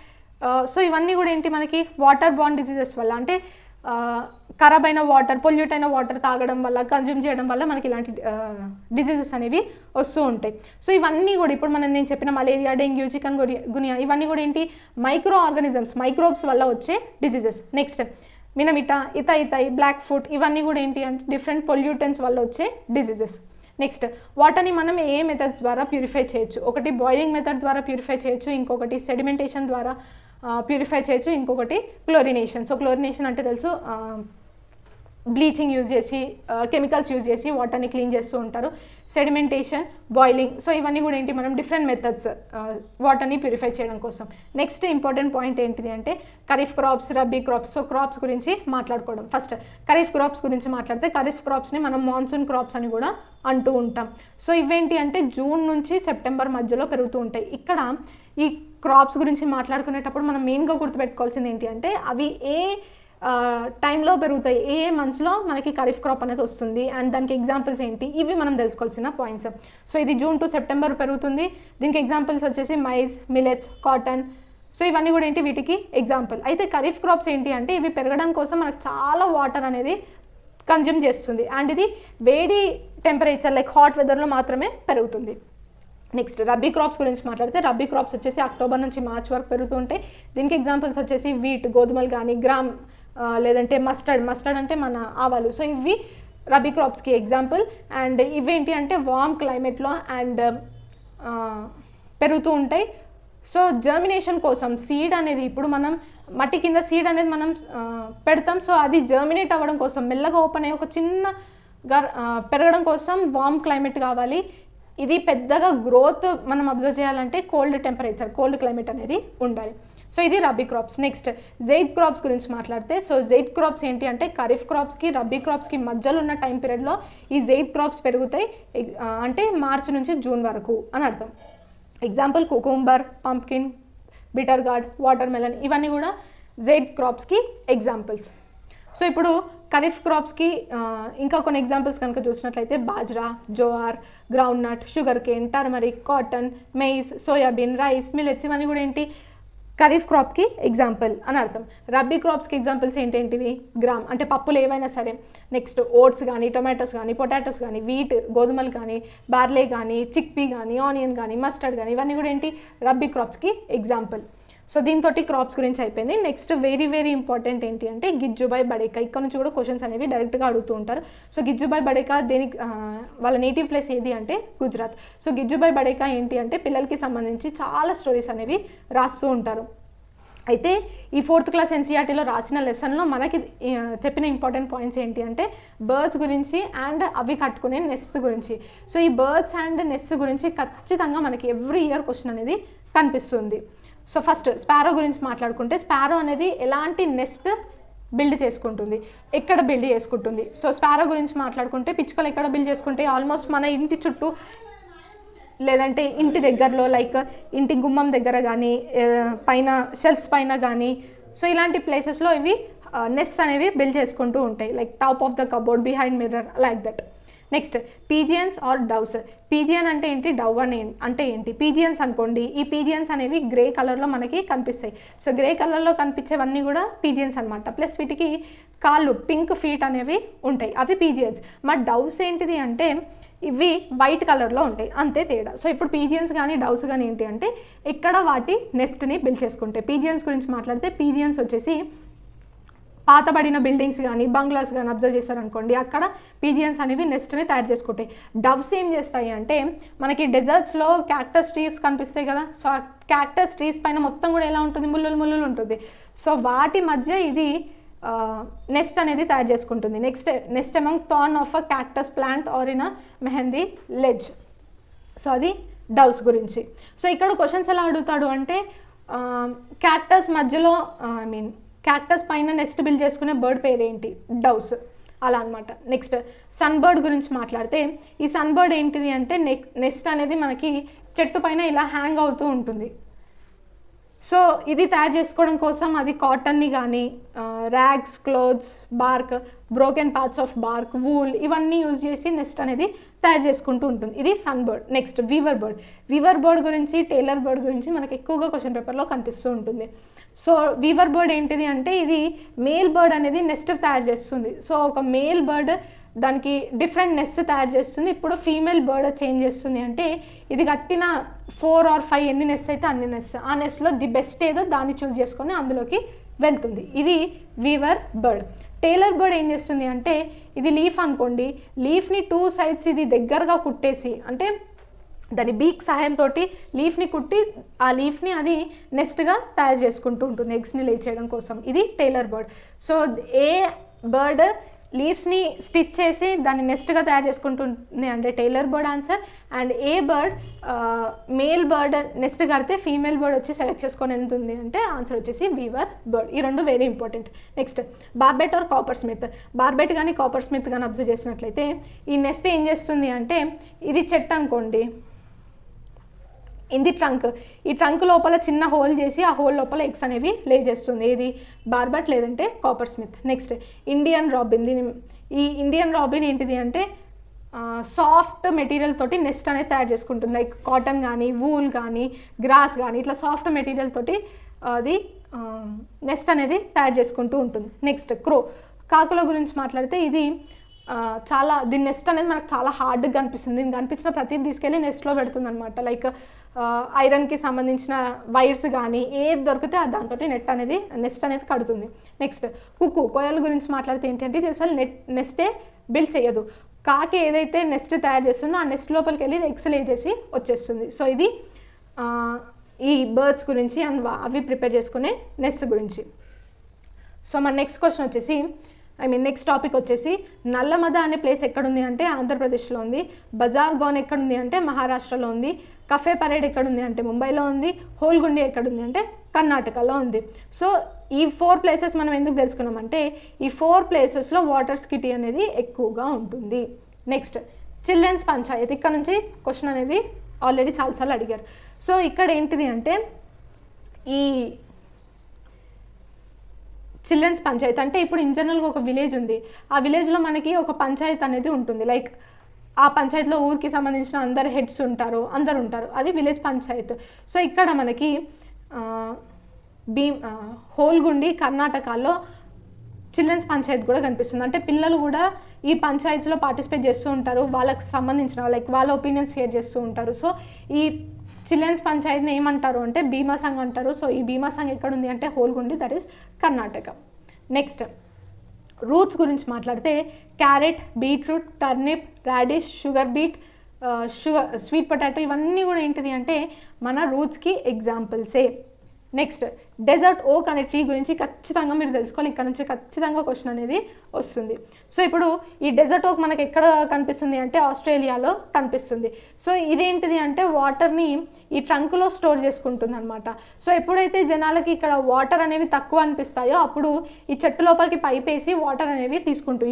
So ఇవన్నీ కూడా ఏంటి మనకి వాటర్ బార్న్ డిజీజెస్ వల్ల, అంటే ఖరాబ్ అయిన వాటర్, పొల్యూట్ అయిన వాటర్ తాగడం వల్ల, కన్జ్యూమ్ చేయడం వల్ల మనకి ఇలాంటి డిజీజెస్ అనేవి వస్తూ ఉంటాయి. సో ఇవన్నీ కూడా ఇప్పుడు నేను చెప్పిన మలేరియా, డెంగ్యూ, చికెన్ గునియా ఇవన్నీ కూడా ఏంటి మైక్రో ఆర్గానిజమ్స్, మైక్రోబ్స్ వల్ల వచ్చే డిజీజెస్. నెక్స్ట్ మినమిటా, ఇతై, బ్లాక్ ఫుట్ ఇవన్నీ కూడా ఏంటి అంటే డిఫరెంట్ పొల్యూటెంట్స్ వల్ల వచ్చే డిజీజెస్. నెక్స్ట్ వాటర్ని మనం ఏ మెథడ్స్ ద్వారా ప్యూరిఫై చేయొచ్చు, ఒకటి బాయిలింగ్ మెథడ్ ద్వారా ప్యూరిఫై చేయొచ్చు, ఇంకొకటి సెడిమెంటేషన్ ద్వారా ప్యూరిఫై చేయొచ్చు, ఇంకొకటి క్లోరినేషన్. సో క్లోరినేషన్ అంటే తెలుసు, బ్లీచింగ్ యూజ్ చేసి కెమికల్స్ యూజ్ చేసి వాటర్ని క్లీన్ చేస్తూ ఉంటారు. Sedimentation, boiling. సో ఇవన్నీ కూడా ఏంటి మనం డిఫరెంట్ మెథడ్స్ వాటర్ని ప్యూరిఫై చేయడం కోసం. నెక్స్ట్ ఇంపార్టెంట్ పాయింట్ ఏంటిది అంటే kharif crops, rabi crops. So crops గురించి మాట్లాడుకోవడం. ఫస్ట్ ఖరీఫ్ క్రాప్స్ గురించి మాట్లాడితే ఖరీఫ్ క్రాప్స్ని మనం మాన్సూన్ క్రాప్స్ అని కూడా అంటూ ఉంటాం. సో ఇవేంటి అంటే జూన్ నుంచి సెప్టెంబర్ మధ్యలో పెరుగుతూ ఉంటాయి. ఇక్కడ ఈ క్రాప్స్ గురించి మాట్లాడుకునేటప్పుడు మనం మెయిన్గా గుర్తుపెట్టుకోవాల్సింది ఏంటి అంటే అవి ఏ టైంలో పెరుగుతాయి, ఏ మంత్స్లో మనకి ఖరీఫ్ క్రాప్ అనేది వస్తుంది అండ్ దానికి ఎగ్జాంపుల్స్ ఏంటి, ఇవి మనం తెలుసుకోవాల్సిన పాయింట్స్. సో ఇది జూన్ టు సెప్టెంబర్ పెరుగుతుంది. దీనికి ఎగ్జాంపుల్స్ వచ్చేసి మైజ్, మిలెట్స్, కాటన్. సో ఇవన్నీ కూడా ఏంటి వీటికి ఎగ్జాంపుల్. అయితే ఖరీఫ్ క్రాప్స్ ఏంటి అంటే ఇవి పెరగడం కోసం మనకు చాలా వాటర్ అనేది కన్జ్యూమ్ చేస్తుంది అండ్ ఇది వేడి టెంపరేచర్ లైక్ హాట్ వెదర్లో మాత్రమే పెరుగుతుంది. నెక్స్ట్ రబీ క్రాప్స్ గురించి మాట్లాడితే రబీ క్రాప్స్ వచ్చేసి అక్టోబర్ నుంచి మార్చ్ వరకు పెరుగుతుంటాయి. దీనికి ఎగ్జాంపుల్స్ వచ్చేసి వీట్, గోధుమలు కానీ, గ్రామ్ లేదంటే మస్టర్డ్ అంటే మన ఆవాలు. సో ఇవి రబీ క్రాప్స్కి ఎగ్జాంపుల్. అండ్ ఇవేంటి అంటే వార్మ్ క్లైమేట్లో అండ్ పెరుగుతూ ఉంటాయి. సో జర్మినేషన్ కోసం సీడ్ అనేది ఇప్పుడు మనం మట్టి కింద సీడ్ అనేది మనం పెడతాం. సో అది జర్మినేట్ అవ్వడం కోసం మెల్లగా ఓపెన్ అయ్యి ఒక చిన్నగా పెరగడం కోసం వార్మ్ క్లైమేట్ కావాలి. ఇది పెద్దగా గ్రోత్ మనం అబ్జర్వ్ చేయాలంటే కోల్డ్ టెంపరేచర్, కోల్డ్ క్లైమేట్ అనేది ఉండాలి. సో ఇది రబీ క్రాప్స్. నెక్స్ట్ జైడ్ క్రాప్స్ గురించి మాట్లాడితే సో జైడ్ క్రాప్స్ ఏంటి అంటే ఖరీఫ్ క్రాప్స్కి, రబీ క్రాప్స్కి మధ్యలో ఉన్న టైం పీరియడ్లో ఈ జైడ్ క్రాప్స్ పెరుగుతాయి. అంటే మార్చి నుంచి జూన్ వరకు అని అర్థం. Example cucumber, pumpkin, bitter gourd, water melon, ఇవన్నీ కూడా జైడ్ క్రాప్స్కి ఎగ్జాంపుల్స్. సో ఇప్పుడు ఖరీఫ్ క్రాప్స్కి ఇంకా కొన్ని ఎగ్జాంపుల్స్ కనుక చూసినట్లయితే bajra, jowar, groundnut, sugar cane, turmeric, cotton, maize, soybean, rice, millets, ఇవన్నీ కూడా ఏంటి ఖరీఫ్ క్రాప్కి ఎగ్జాంపుల్ అని అర్థం. రబ్బీ క్రాప్స్కి ఎగ్జాంపుల్స్ ఏంటేంటివి గ్రామ్ అంటే పప్పులు ఏవైనా సరే, నెక్స్ట్ ఓట్స్ కానీ, టొమాటోస్ కానీ, పొటాటోస్ కానీ, వీట్ గోధుమలు కానీ, బార్లే కానీ, చిక్పీ కానీ, ఆనియన్ కానీ, మస్టర్డ్ కానీ, ఇవన్నీ కూడా ఏంటి రబ్బీ క్రాప్స్కి ఎగ్జాంపుల్. సో దీంతో క్రాప్స్ గురించి అయిపోయింది. నెక్స్ట్ వెరీ వెరీ ఇంపార్టెంట్ ఏంటి అంటే గిజ్జుబాయ్ బడేకా. ఇక్కడ నుంచి కూడా క్వశ్చన్స్ అనేవి డైరెక్ట్గా అడుగుతూ ఉంటారు. సో గిజ్జుబాయ్ బడేకా దేనికి వాళ్ళ నేటివ్ ప్లేస్ ఏది అంటే గుజరాత్. సో గిజ్జుబాయ్ బడేకా ఏంటి అంటే పిల్లలకి సంబంధించి చాలా స్టోరీస్ అనేవి రాస్తూ ఉంటారు. అయితే ఈ 4th క్లాస్ ఎన్సీఆర్టీలో రాసిన లెసన్లో మనకి చెప్పిన ఇంపార్టెంట్ పాయింట్స్ ఏంటి అంటే బర్డ్స్ గురించి అండ్ అవి కట్టుకునే నెస్ట్ గురించి. సో ఈ బర్డ్స్ అండ్ నెస్ట్ గురించి ఖచ్చితంగా మనకి ఎవ్రీ ఇయర్ క్వశ్చన్ అనేది కనిపిస్తుంది. సో ఫస్ట్ స్పారో గురించి మాట్లాడుకుంటే స్పారో అనేది ఎలాంటి నెస్ట్ బిల్డ్ చేసుకుంటుంది, ఎక్కడ బిల్డ్ చేసుకుంటుంది. సో స్పారో గురించి మాట్లాడుకుంటే పిచ్చుకలు ఎక్కడ బిల్డ్ చేసుకుంటే ఆల్మోస్ట్ మన ఇంటి చుట్టూ లేదంటే ఇంటి దగ్గరలో లైక్ ఇంటి గుమ్మం దగ్గర కానీ పైన షెల్ఫ్స్ పైన కానీ సో ఇలాంటి ప్లేసెస్లో ఇవి నెస్ట్ అనేవి బిల్డ్ చేసుకుంటూ ఉంటాయి like top of the cupboard, behind mirror, like that. Next pigeons or doves. Pigeon అంటే ఏంటి, డవ్ అంటే ఏంటి. పీజియన్స్ అనుకోండి, ఈ పీజియన్స్ అనేవి గ్రే కలర్లో మనకి కనిపిస్తాయి. సో గ్రే కలర్లో కనిపించేవన్నీ కూడా పీజియన్స్ అనమాట. ప్లస్ వీటికి కాళ్ళు పింక్ ఫీట్ అనేవి ఉంటాయి, అవి పీజియన్స్. మరి డవ్స్ ఏంటిది అంటే ఇవి వైట్ కలర్లో ఉంటాయి, అంతే తేడా. సో ఇప్పుడు పీజియన్స్ కానీ డవ్స్ కానీ ఏంటి అంటే ఇక్కడ వాటి నెస్ట్ని బిల్డ్ చేసుకుంటాయి. పీజియన్స్ గురించి మాట్లాడితే పీజియన్స్ వచ్చేసి పాతబడిన బిల్డింగ్స్ కానీ బంగ్లాస్ కానీ అబ్జర్వ్ చేశారనుకోండి, అక్కడ పీజియన్స్ అనేవి నెస్ట్ని తయారు చేసుకుంటాయి. డవ్స్ ఏం చేస్తాయి అంటే మనకి డెజర్ట్స్లో క్యాక్టస్ ట్రీస్ కనిపిస్తాయి కదా, సో ఆ క్యాక్టస్ ట్రీస్ పైన మొత్తం కూడా ఎలా ఉంటుంది, ముళ్ళులు ముళ్ళులు ఉంటుంది. సో వాటి మధ్య ఇది నెస్ట్ అనేది తయారు చేసుకుంటుంది. Next among thorn of a cactus plant or in a mehndi hedge. So అది డవ్స్ గురించి. సో ఇక్కడ క్వశ్చన్స్ ఎలా అడుగుతాడు అంటే క్యాక్టస్ మధ్యలో క్యాక్టస్ పైన నెస్ట్ బిల్డ్ చేసుకునే బర్డ్ పేరు ఏంటి, డవ్స్, అలా అనమాట. నెక్స్ట్ సన్ బర్డ్ గురించి మాట్లాడితే ఈ సన్ బర్డ్ ఏంటిది అంటే నెస్ట్ అనేది మనకి చెట్టు పైన ఇలా హ్యాంగ్ అవుతూ ఉంటుంది. సో ఇది తయారు చేసుకోవడం కోసం అది కాటన్ని కానీ rags, clothes, bark, broken parts of bark, wool, ఇవన్నీ యూజ్ చేసి నెస్ట్ అనేది తయారు చేసుకుంటూ ఉంటుంది. ఇది sun bird. Next weaver bird. Weaver bird గురించి, టైలర్ బర్డ్ గురించి మనకి ఎక్కువగా క్వశ్చన్ పేపర్లో కనిపిస్తూ ఉంటుంది. సో వీవర్ బర్డ్ ఏంటిది అంటే ఇది మేల్ బర్డ్ అనేది నెస్ట్ తయారు చేస్తుంది. సో ఒక మేల్ బర్డ్ దానికి డిఫరెంట్ నెస్ట్ తయారు చేస్తుంది. ఇప్పుడు ఫీమేల్ బర్డ్ చేంజ్ చేస్తుంది అంటే ఇది కట్టిన 4 or 5 ఎన్ని నెస్ట్ అయితే అన్ని నెస్ట్, ఆ నెస్ట్లో ది బెస్ట్ ఏదో దాన్ని చూస్ చేసుకొని అందులోకి వెళ్తుంది. ఇది వీవర్ బర్డ్. టైలర్ బర్డ్ ఏం చేస్తుంది అంటే ఇది లీఫ్ అనుకోండి, లీఫ్ని 2 sides ఇది దగ్గరగా కుట్టేసి అంటే దాని బీక్ సహాయంతో లీఫ్ని కుట్టి ఆ లీఫ్ని అది నెస్ట్గా తయారు చేసుకుంటూ ఉంటుంది ఎగ్స్ని లే చేయడం కోసం. ఇది టైలర్ బర్డ్. సో ఏ బర్డ్ లీవ్స్ని స్టిచ్ చేసి దాన్ని నెస్ట్గా తయారు చేసుకుంటుంది అంటే టైలర్ బర్డ్ ఆన్సర్. అండ్ ఏ బర్డ్ మేల్ బర్డ్ నెస్ట్ కడితే ఫీమేల్ బర్డ్ వచ్చి సెలెక్ట్ చేసుకొని వెళ్తుంది అంటే ఆన్సర్ వచ్చేసి వీవర్ బర్డ్. ఈ రెండు very important. Next barbet or coppersmith. Barbet కానీ కాపర్ స్మిత్ కానీ అబ్జర్వ్ చేసినట్లయితే ఈ నెస్ట్ ఏం చేస్తుంది అంటే ఇది చెట్టు అనుకోండి, ఇది ట్రంక్, ఈ ట్రంక్ లోపల చిన్న హోల్ చేసి ఆ హోల్ లోపల ఎగ్స్ అనేవి లే చేస్తుంది. ఇది బార్బెట్ లేదంటే copper Smith. Next Indian robin. ఈ ఇండియన్ రాబిన్ ఏంటిది అంటే సాఫ్ట్ మెటీరియల్ తోటి నెస్ట్ అనేది తయారు చేసుకుంటుంది. లైక్ కాటన్ కానీ, వూల్ కానీ, గ్రాస్ కానీ ఇట్లా సాఫ్ట్ మెటీరియల్ తోటి అది నెస్ట్ అనేది తయారు చేసుకుంటూ ఉంటుంది. నెక్స్ట్ క్రో. కాకుల గురించి మాట్లాడితే ఇది చాలా దీని నెస్ట్ అనేది మనకు చాలా హార్డ్గా కనిపిస్తుంది. దీనికి కనిపించిన ప్రతిదీ తీసుకెళ్ళి నెస్ట్లో పెడుతుంది అనమాట. లైక్ ఐరన్కి సంబంధించిన వైర్స్ కానీ ఏది దొరికితే దాంతో నెస్ట్ అనేది కడుతుంది. నెక్స్ట్ కుక్కు. కోయల గురించి మాట్లాడితే ఏంటంటే ఇది అసలు నెస్టే బిల్డ్ చేయదు. కాకి ఏదైతే నెస్ట్ తయారు చేస్తుందో ఆ నెస్ట్ లోపలికి వెళ్ళి ఎగ్స్ లే చేసి వచ్చేస్తుంది. సో ఇది ఈ బర్డ్స్ గురించి అండ్ అవి ప్రిపేర్ చేసుకునే నెస్ట్ గురించి. సో మన నెక్స్ట్ క్వశ్చన్ వచ్చేసి నెక్స్ట్ టాపిక్ వచ్చేసి నల్లమద అనే ప్లేస్ ఎక్కడుంది అంటే ఆంధ్రప్రదేశ్లో ఉంది. బజార్ గోన్ ఎక్కడుంది అంటే మహారాష్ట్రలో ఉంది. కఫే పరేడ్ ఎక్కడుంది అంటే ముంబైలో ఉంది. హోల్గుండి ఎక్కడుంది అంటే కర్ణాటకలో ఉంది. సో ఈ 4 places మనం ఎందుకు తెలుసుకున్నామంటే ఈ 4 placesలో వాటర్ స్కిటీ అనేది ఎక్కువగా ఉంటుంది. Next children's panchayat. ఇక్కడ నుంచి క్వశ్చన్ అనేది ఆల్రెడీ చాలాసార్లు అడిగారు. సో ఇక్కడ ఏంటిది అంటే ఈ చిల్డ్రన్స్ పంచాయత్ అంటే ఇప్పుడు ఇన్ జనరల్గా ఒక విలేజ్ ఉంది, ఆ విలేజ్లో మనకి ఒక పంచాయత్ అనేది ఉంటుంది. లైక్ ఆ పంచాయతీలో ఊరికి సంబంధించిన అందరు హెడ్స్ ఉంటారు, అందరు ఉంటారు, అది విలేజ్ పంచాయత్. సో ఇక్కడ మనకి హోల్గుండి కర్ణాటకలో చిల్డ్రన్స్ పంచాయత్ కూడా కనిపిస్తుంది. అంటే పిల్లలు కూడా ఈ పంచాయతీలో పార్టిసిపేట్ చేస్తూ ఉంటారు, వాళ్ళకి సంబంధించిన లైక్ వాళ్ళ ఒపీనియన్స్ షేర్ చేస్తూ ఉంటారు. సో ఈ చిల్డ్రన్స్ పంచాయతీని ఏమంటారు అంటే భీమా సంఘ్ అంటారు. సో ఈ భీమా సంఘ్ ఎక్కడ ఉంది అంటే Holgundi, that is Karnataka. Next roots గురించి మాట్లాడితే carrot, beetroot, turnip, radish, sugar beet, sweet potato ఇవన్నీ కూడా ఏంటిది అంటే మన రూట్స్కి ఎగ్జాంపుల్సే. నెక్స్ట్ డెజర్ట్ ఓక్ అనే ట్రీ గురించి ఖచ్చితంగా మీరు తెలుసుకోవాలి, ఇక్కడ నుంచి ఖచ్చితంగా క్వశ్చన్ అనేది వస్తుంది. సో ఇప్పుడు ఈ డెజర్ట్ ఓక్ మనకి ఎక్కడ కనిపిస్తుంది అంటే ఆస్ట్రేలియాలో కనిపిస్తుంది. సో ఇదేంటిది అంటే వాటర్ని ఈ ట్రంక్లో స్టోర్ చేసుకుంటుంది అనమాట. సో ఎప్పుడైతే జనాలకి ఇక్కడ వాటర్ అనేవి తక్కువ అనిపిస్తాయో అప్పుడు ఈ చెట్టు లోపలికి పైప్ వేసి వాటర్ అనేవి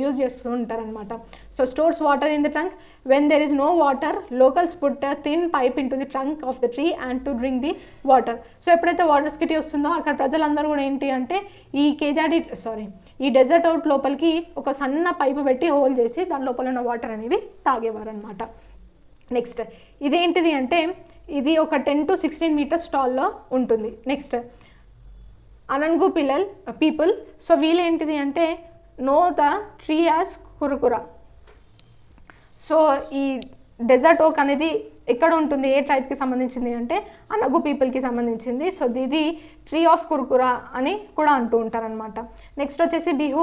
యూజ్ చేస్తూ ఉంటారనమాట. So stores water in the trunk. When there is no water locals put thin pipe into the trunk of the tree and to drink the water. So ఎప్పుడైతే water scarcity వస్తుందో అక్కడ ప్రజలందరూ కూడా ఏంటి అంటే ఈ డెజర్ట్ అవుట్ లోపలికి ఒక సన్న పైపు పెట్టి హోల్ చేసి దాని లోపల ఉన్న వాటర్ అనేవి తాగేవారు అనమాట. నెక్స్ట్ ఇదేంటిది అంటే ఇది ఒక 10 to 16 మీటర్స్ టాల్లో ఉంటుంది. Next Anangu people. సో వీళ్ళేంటిది అంటే నో ద ట్రీ యాజ్ కురుకురా. సో ఈ డెజర్ట్ ఓక్ అనేది ఎక్కడ ఉంటుంది, ఏ ట్రైబ్కి సంబంధించింది అంటే అనగు పీపుల్కి సంబంధించింది. సో ఇది ట్రీ ఆఫ్ కుర్కురా అని కూడా అంటూ ఉంటారనమాట. నెక్స్ట్ వచ్చేసి బిహు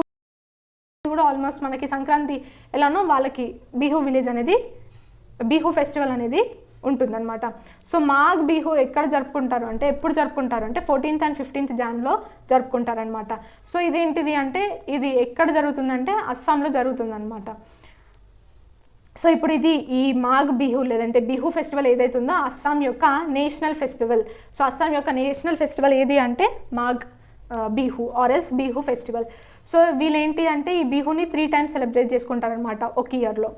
కూడా ఆల్మోస్ట్ మనకి సంక్రాంతి ఎలానో వాళ్ళకి బిహు విలేజ్ అనేది బిహు ఫెస్టివల్ అనేది ఉంటుందన్నమాట. సో మాఘ్ బిహు ఎక్కడ జరుపుకుంటారు అంటే ఎప్పుడు జరుపుకుంటారు అంటే 14th and 15th January జరుపుకుంటారనమాట. So ఇదేంటిది అంటే ఇది ఎక్కడ జరుగుతుందంటే అస్సాంలో జరుగుతుందన్నమాట. సో ఇప్పుడు ఇది ఈ మాఘ్ బిహు లేదంటే బిహు ఫెస్టివల్ ఏదైతే ఉందో అస్సాం యొక్క నేషనల్ ఫెస్టివల్. సో అస్సాం యొక్క నేషనల్ ఫెస్టివల్ ఏది అంటే Magh Bihu or else Bihu festival. So వీళ్ళేంటి అంటే ఈ బిహుని 3 times సెలబ్రేట్ చేసుకుంటారనమాట ఒక ఇయర్లో.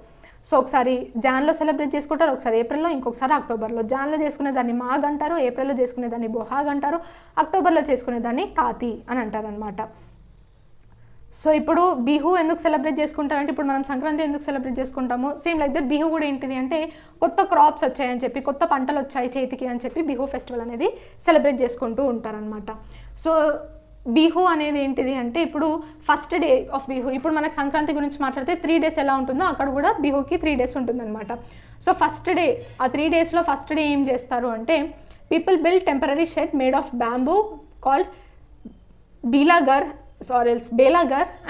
సో ఒకసారి జాన్లో సెలబ్రేట్ చేసుకుంటారు, ఒకసారి ఏప్రిల్లో, ఇంకొకసారి అక్టోబర్లో. జాన్లో చేసుకునే దాన్ని మాఘ్ అంటారు, ఏప్రిల్లో చేసుకునే దాన్ని బొహాగ్ అంటారు, అక్టోబర్లో చేసుకునే దాన్ని కాతి అని అంటారనమాట. సో ఇప్పుడు బిహు ఎందుకు సెలబ్రేట్ చేసుకుంటారంటే ఇప్పుడు మనం సంక్రాంతి ఎందుకు సెలబ్రేట్ చేసుకుంటాము, సేమ్ లైక్ దట్ బిహు కూడా ఏంటిది అంటే కొత్త క్రాప్స్ వచ్చాయని చెప్పి, కొత్త పంటలు వచ్చాయి చేతికి అని చెప్పి బిహు ఫెస్టివల్ అనేది సెలబ్రేట్ చేసుకుంటూ ఉంటారనమాట. సో బిహు అనేది ఏంటిది అంటే ఇప్పుడు ఫస్ట్ డే ఆఫ్ బిహు, ఇప్పుడు మనకు సంక్రాంతి గురించి మాట్లాడితే 3 days ఎలా ఉంటుందో అక్కడ కూడా బిహుకి 3 days ఉంటుందన్నమాట. సో ఫస్ట్ డే ఆ 3 daysలో ఫస్ట్ డే ఏం చేస్తారు అంటే people build temporary shed made of bamboo called బేలాగర్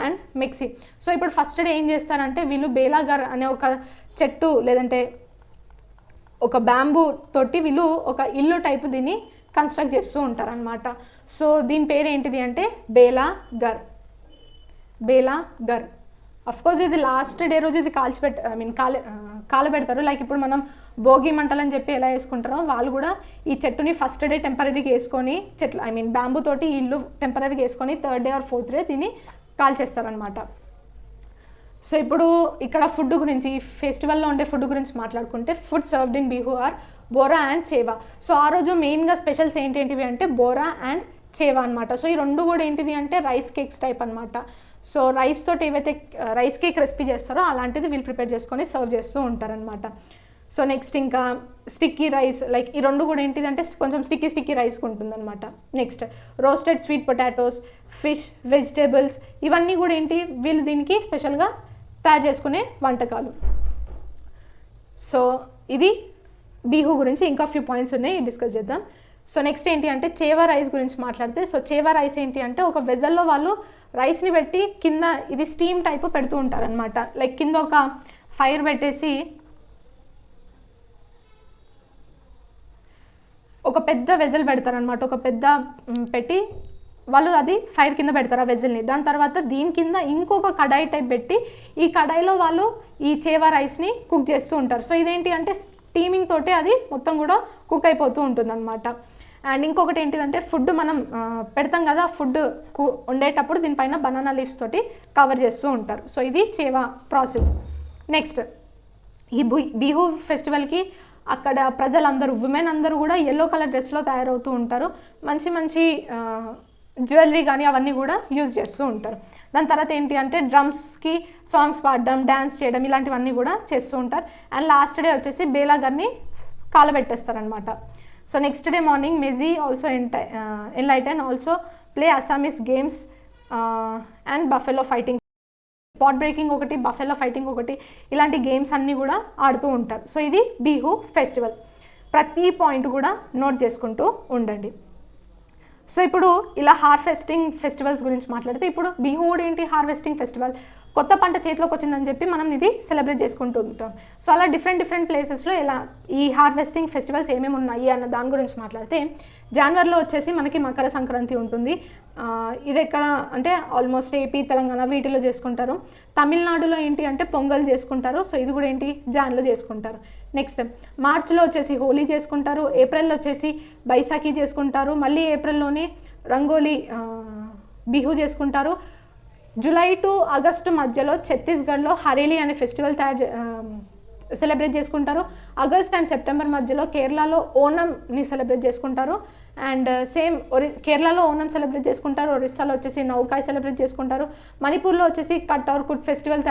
అండ్ మిక్సీ. సో ఇప్పుడు ఫస్ట్ డే ఏం చేస్తారంటే వీళ్ళు బేలాగర్ అనే ఒక చెట్టు లేదంటే ఒక బ్యాంబూ తోటి వీళ్ళు ఒక ఇల్లు టైపు దీన్ని కన్స్ట్రక్ట్ చేస్తూ ఉంటారనమాట. సో దీని పేరు ఏంటిది అంటే బేలాగర్. అఫ్కోర్స్ ఇది లాస్ట్ డే రోజు ఇది కాలబెడతారు. లైక్ ఇప్పుడు మనం భోగి మంటలని చెప్పి ఎలా వేసుకుంటారో వాళ్ళు కూడా ఈ చెట్టుని ఫస్ట్ డే టెంపరీగా వేసుకొని బ్యాంబూ తోటి ఇల్లు టెంపరీగా వేసుకొని 3rd day or 4th day దీన్ని కాల్చేస్తారనమాట. సో ఇప్పుడు ఇక్కడ ఫుడ్ గురించి, ఈ ఫెస్టివల్లో ఉండే ఫుడ్ గురించి మాట్లాడుకుంటే food served in Bihu are bora and చేవా. సో ఆ రోజు మెయిన్గా స్పెషల్స్ ఏంటివి అంటే బోరా అండ్ చేవా అనమాట. సో ఈ రెండు కూడా ఏంటిది అంటే రైస్ కేక్స్ టైప్ అనమాట. సో రైస్ తోటి ఏవైతే రైస్ కేక్ రెసిపీ చేస్తారో అలాంటిది వీళ్ళు ప్రిపేర్ చేసుకొని సర్వ్ చేస్తూ ఉంటారనమాట. సో నెక్స్ట్ ఇంకా స్టిక్కీ రైస్, లైక్ ఈ రెండు కూడా ఏంటిది అంటే కొంచెం స్టిక్కీ రైస్ ఉంటుందన్నమాట. Next roasted sweet potatoes, fish, vegetables ఇవన్నీ కూడా ఏంటి వీళ్ళు దీనికి స్పెషల్గా తయారు చేసుకునే వంటకాలు. సో ఇది బిహు గురించి ఇంకా ఫ్యూ పాయింట్స్ ఉన్నాయి, డిస్కస్ చేద్దాం. సో నెక్స్ట్ ఏంటి అంటే చేవా రైస్ గురించి మాట్లాడితే, సో చేవా రైస్ ఏంటి అంటే ఒక వెజల్లో వాళ్ళు రైస్ని పెట్టి కింద ఇది స్టీమ్ టైపు పెడుతూ ఉంటారనమాట. లైక్ కింద ఒక ఫైర్ పెట్టేసి ఒక పెద్ద వెజల్ పెడతారనమాట, ఒక పెద్ద పెట్టి వాళ్ళు అది ఫైర్ కింద పెడతారు ఆ వెజల్ని. దాని తర్వాత దీని కింద ఇంకొక కడాయి టైప్ పెట్టి ఈ కడాయిలో వాళ్ళు ఈ చేవా రైస్ని కుక్ చేస్తూ ఉంటారు. సో ఇదేంటి అంటే స్టీమింగ్ తోటి అది మొత్తం కూడా కుక్ అయిపోతూ ఉంటుందన్నమాట. అండ్ ఇంకొకటి ఏంటిదంటే ఫుడ్ మనం పెడతాం కదా, ఫుడ్ వండేటప్పుడు దీనిపైన బనానా లీవ్స్ తోటి కవర్ చేస్తూ ఉంటారు. సో ఇది చేవా ప్రాసెస్. నెక్స్ట్ ఈ బిహు ఫెస్టివల్కి అక్కడ ప్రజలందరూ ఉమెన్ అందరూ కూడా ఎల్లో కలర్ డ్రెస్లో తయారవుతూ ఉంటారు. మంచి మంచి జ్యువెలరీ కానీ అవన్నీ కూడా యూజ్ చేస్తూ ఉంటారు. దాని తర్వాత ఏంటి అంటే డ్రమ్స్కి సాంగ్స్ పాడడం, డ్యాన్స్ చేయడం ఇలాంటివన్నీ కూడా చేస్తూ ఉంటారు. అండ్ లాస్ట్ డే వచ్చేసి బేలా గారిని కాలబెట్టేస్తారనమాట. So next day morning Meji also enlighten also play Assamese games and buffalo fighting, pot breaking ఒకటి, బఫెలో ఫైటింగ్ ఒకటి, ఇలాంటి గేమ్స్ అన్నీ కూడా ఆడుతూ ఉంటారు. సో ఇది బిహు ఫెస్టివల్. ప్రతి పాయింట్ కూడా నోట్ చేసుకుంటూ ఉండండి. సో ఇప్పుడు ఇలా హార్వెస్టింగ్ ఫెస్టివల్స్ గురించి మాట్లాడితే ఇప్పుడు బిహు కూడా ఏంటి, హార్వెస్టింగ్ ఫెస్టివల్. కొత్త పంట చేతిలోకి వచ్చిందని చెప్పి మనం ఇది సెలబ్రేట్ చేసుకుంటూ ఉంటాం. సో అలా డిఫరెంట్ ప్లేసెస్లో ఇలా ఈ హార్వెస్టింగ్ ఫెస్టివల్స్ ఏమేమి ఉన్నాయి అన్న దాని గురించి మాట్లాడితే జనవరిలో వచ్చేసి మనకి మకర సంక్రాంతి ఉంటుంది. ఇది ఎక్కడ అంటే ఆల్మోస్ట్ ఏపీ, తెలంగాణ వీటిలో చేసుకుంటారు. తమిళనాడులో ఏంటి అంటే పొంగల్ చేసుకుంటారు. సో ఇది కూడా ఏంటి జాన్లో చేసుకుంటారు. నెక్స్ట్ మార్చిలో వచ్చేసి హోలీ చేసుకుంటారు. ఏప్రిల్లో వచ్చేసి బైసాఖీ చేసుకుంటారు. మళ్ళీ ఏప్రిల్లోనే రంగోలీ బిహు చేసుకుంటారు. జూలై టు ఆగస్టు మధ్యలో ఛత్తీస్గఢ్లో హరేలీ అనే ఫెస్టివల్ సెలబ్రేట్ చేసుకుంటారు. ఆగస్ట్ అండ్ సెప్టెంబర్ మధ్యలో కేరళలో ఓనంని సెలబ్రేట్ చేసుకుంటారు. అండ్ సేమ్ కేరళలో ఓనం సెలబ్రేట్ చేసుకుంటారు. ఒరిస్సాలో వచ్చేసి నౌకాయ్ సెలబ్రేట్ చేసుకుంటారు. మణిపూర్లో వచ్చేసి cut or Kut festival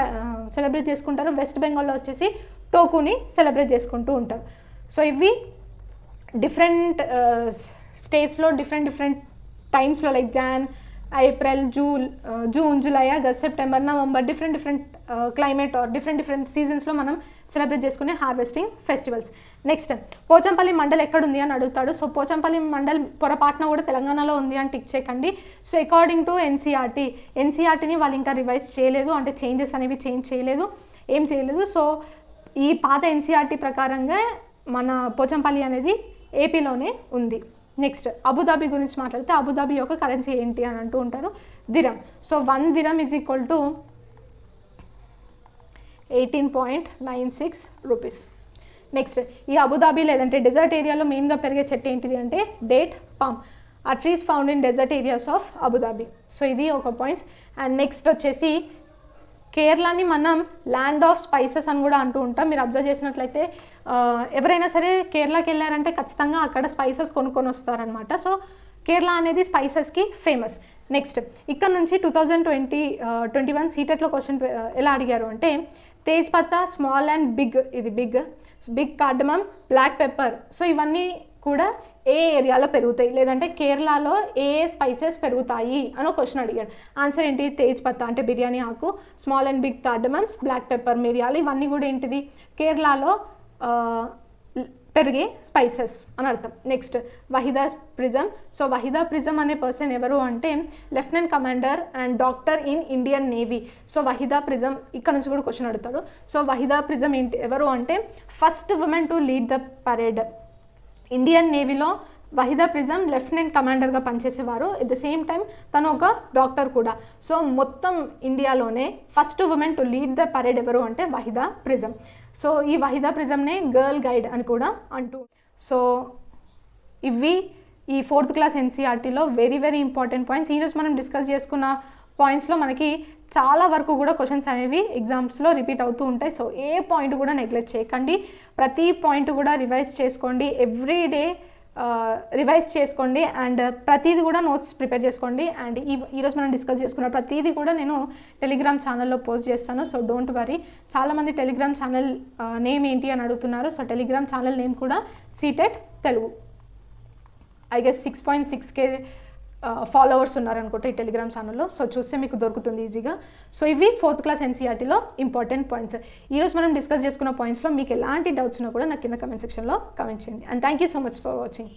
celebrate చేసుకుంటారు. వెస్ట్ బెంగాల్లో వచ్చేసి టోకుని సెలబ్రేట్ చేసుకుంటూ ఉంటారు. సో ఇవి డిఫరెంట్ స్టేట్స్లో డిఫరెంట్ టైమ్స్లో like Jan, April, June, July, August, September, November different climate or different సీజన్స్లో మనం సెలబ్రేట్ చేసుకునే harvesting festivals. Next Pochampally mandal ఎక్కడుంది అని అడుగుతాడు. సో పోచంపల్లి మండల్ పొరపాటున కూడా తెలంగాణలో ఉంది అని టిక్ చేయకండి. సో అకార్డింగ్ టు ఎన్సీఆర్టీని వాళ్ళు ఇంకా రివైజ్ చేయలేదు, అంటే చేంజెస్ అనేవి ఏం చేయలేదు. సో ఈ పాత ఎన్సీఆర్టీ ప్రకారంగా మన పోచంపల్లి అనేది ఏపీలోనే ఉంది. నెక్స్ట్ అబుదాబి గురించి మాట్లాడితే అబుదాబి యొక్క కరెన్సీ ఏంటి అని అంటూ ఉంటారు, dirham. So 1 dirham is equal to 18.96 rupees. Next ఈ అబుదాబి లేదంటే డెజర్ట్ ఏరియాలో మెయిన్గా పెరిగే చెట్టు ఏంటిది అంటే డేట్ పామ్. ఆ trees found in desert areas of Abu Dhabi. So ఇది ఒక పాయింట్స్. అండ్ నెక్స్ట్ వచ్చేసి కేరళని మనం ల్యాండ్ ఆఫ్ స్పైసెస్ అని కూడా అంటూ ఉంటాం. మీరు అబ్జర్వ్ చేసినట్లయితే ఎవరైనా సరే కేరళకి వెళ్ళారంటే ఖచ్చితంగా అక్కడ స్పైసెస్ కొనుక్కొని వస్తారనమాట. సో కేరళ అనేది స్పైసెస్కి ఫేమస్. నెక్స్ట్ ఇక్కడ నుంచి 2021 సీటెట్లో క్వశ్చన్ ఎలా అడిగారు అంటే tej patta, small and big, ఇది big cardamom, black pepper. So ఇవన్నీ కూడా ఏ ఏరియాలో పెరుగుతాయి, లేదంటే కేరళలో ఏ స్పైసెస్ పెరుగుతాయి అని ఒక క్వశ్చన్ అడిగాడు. ఆన్సర్ ఏంటి, తేజ్ పత్తా అంటే బిర్యానీ ఆకు, small and big cardamoms, black pepper, మిరియాలు, ఇవన్నీ కూడా ఏంటిది కేరళలో పెరిగే స్పైసెస్ అని అర్థం. నెక్స్ట్ వహీదా ప్రిజం. సో వహీదా ప్రిజం అనే పర్సన్ ఎవరు అంటే lieutenant commander and doctor in Indian Navy. So Waheeda Prism ఇక్కడ నుంచి కూడా క్వశ్చన్ అడుగుతాడు. సో వహీదా ప్రిజం ఏంటి ఎవరు అంటే first women to lead the parade. Indian నేవీలో వహీదా ప్రిజం లెఫ్టినెంట్ కమాండర్గా పనిచేసేవారు. ఎట్ ద సేమ్ టైం తను ఒక డాక్టర్ కూడా. సో మొత్తం ఇండియాలోనే first women to lead the parade ఎవరు అంటే వహీదా ప్రిజం. సో ఈ వహీదా ప్రిజంనే గర్ల్ గైడ్ అని కూడా అంటూ. సో ఇవి ఈ 4th క్లాస్ ఎన్సీఆర్టీలో వెరీ ఇంపార్టెంట్ పాయింట్స్. ఈరోజు మనం డిస్కస్ చేసుకున్న పాయింట్స్లో మనకి చాలా వరకు కూడా క్వశ్చన్స్ అనేవి ఎగ్జామ్స్లో రిపీట్ అవుతూ ఉంటాయి. సో ఏ పాయింట్ కూడా నెగ్లెక్ట్ చేయకండి, ప్రతి పాయింట్ కూడా రివైజ్ చేసుకోండి, ఎవ్రీడే రివైజ్ చేసుకోండి. అండ్ ప్రతిదీ కూడా నోట్స్ ప్రిపేర్ చేసుకోండి. అండ్ ఈరోజు మనం డిస్కస్ చేసుకున్న ప్రతిదీ కూడా నేను టెలిగ్రామ్ ఛానల్లో పోస్ట్ చేస్తాను. So don't worry. చాలామంది టెలిగ్రామ్ ఛానల్ నేమ్ ఏంటి అని అడుగుతున్నారు. సో టెలిగ్రామ్ ఛానల్ నేమ్ కూడా CTET Telugu. I guess 6.6K followers ఉన్నారనుకుంటే ఈ టెలిగ్రామ్ ఛానల్లో. సో చూస్తే మీకు దొరుకుతుంది ఈజీగా. సో ఇవి 4th క్లాస్ ఎన్సీఆర్టీలో ఇంపార్టెంట్ పాయింట్స్. ఈరోజు మనం డిస్కస్ చేసుకున్న పాయింట్స్లో మీకు ఎలాంటి డౌట్స్ ఉన్నా కూడా నాకు కింద కమెంట్ సెక్షన్లో కమెంట్ చేయండి. And thank you so much for watching.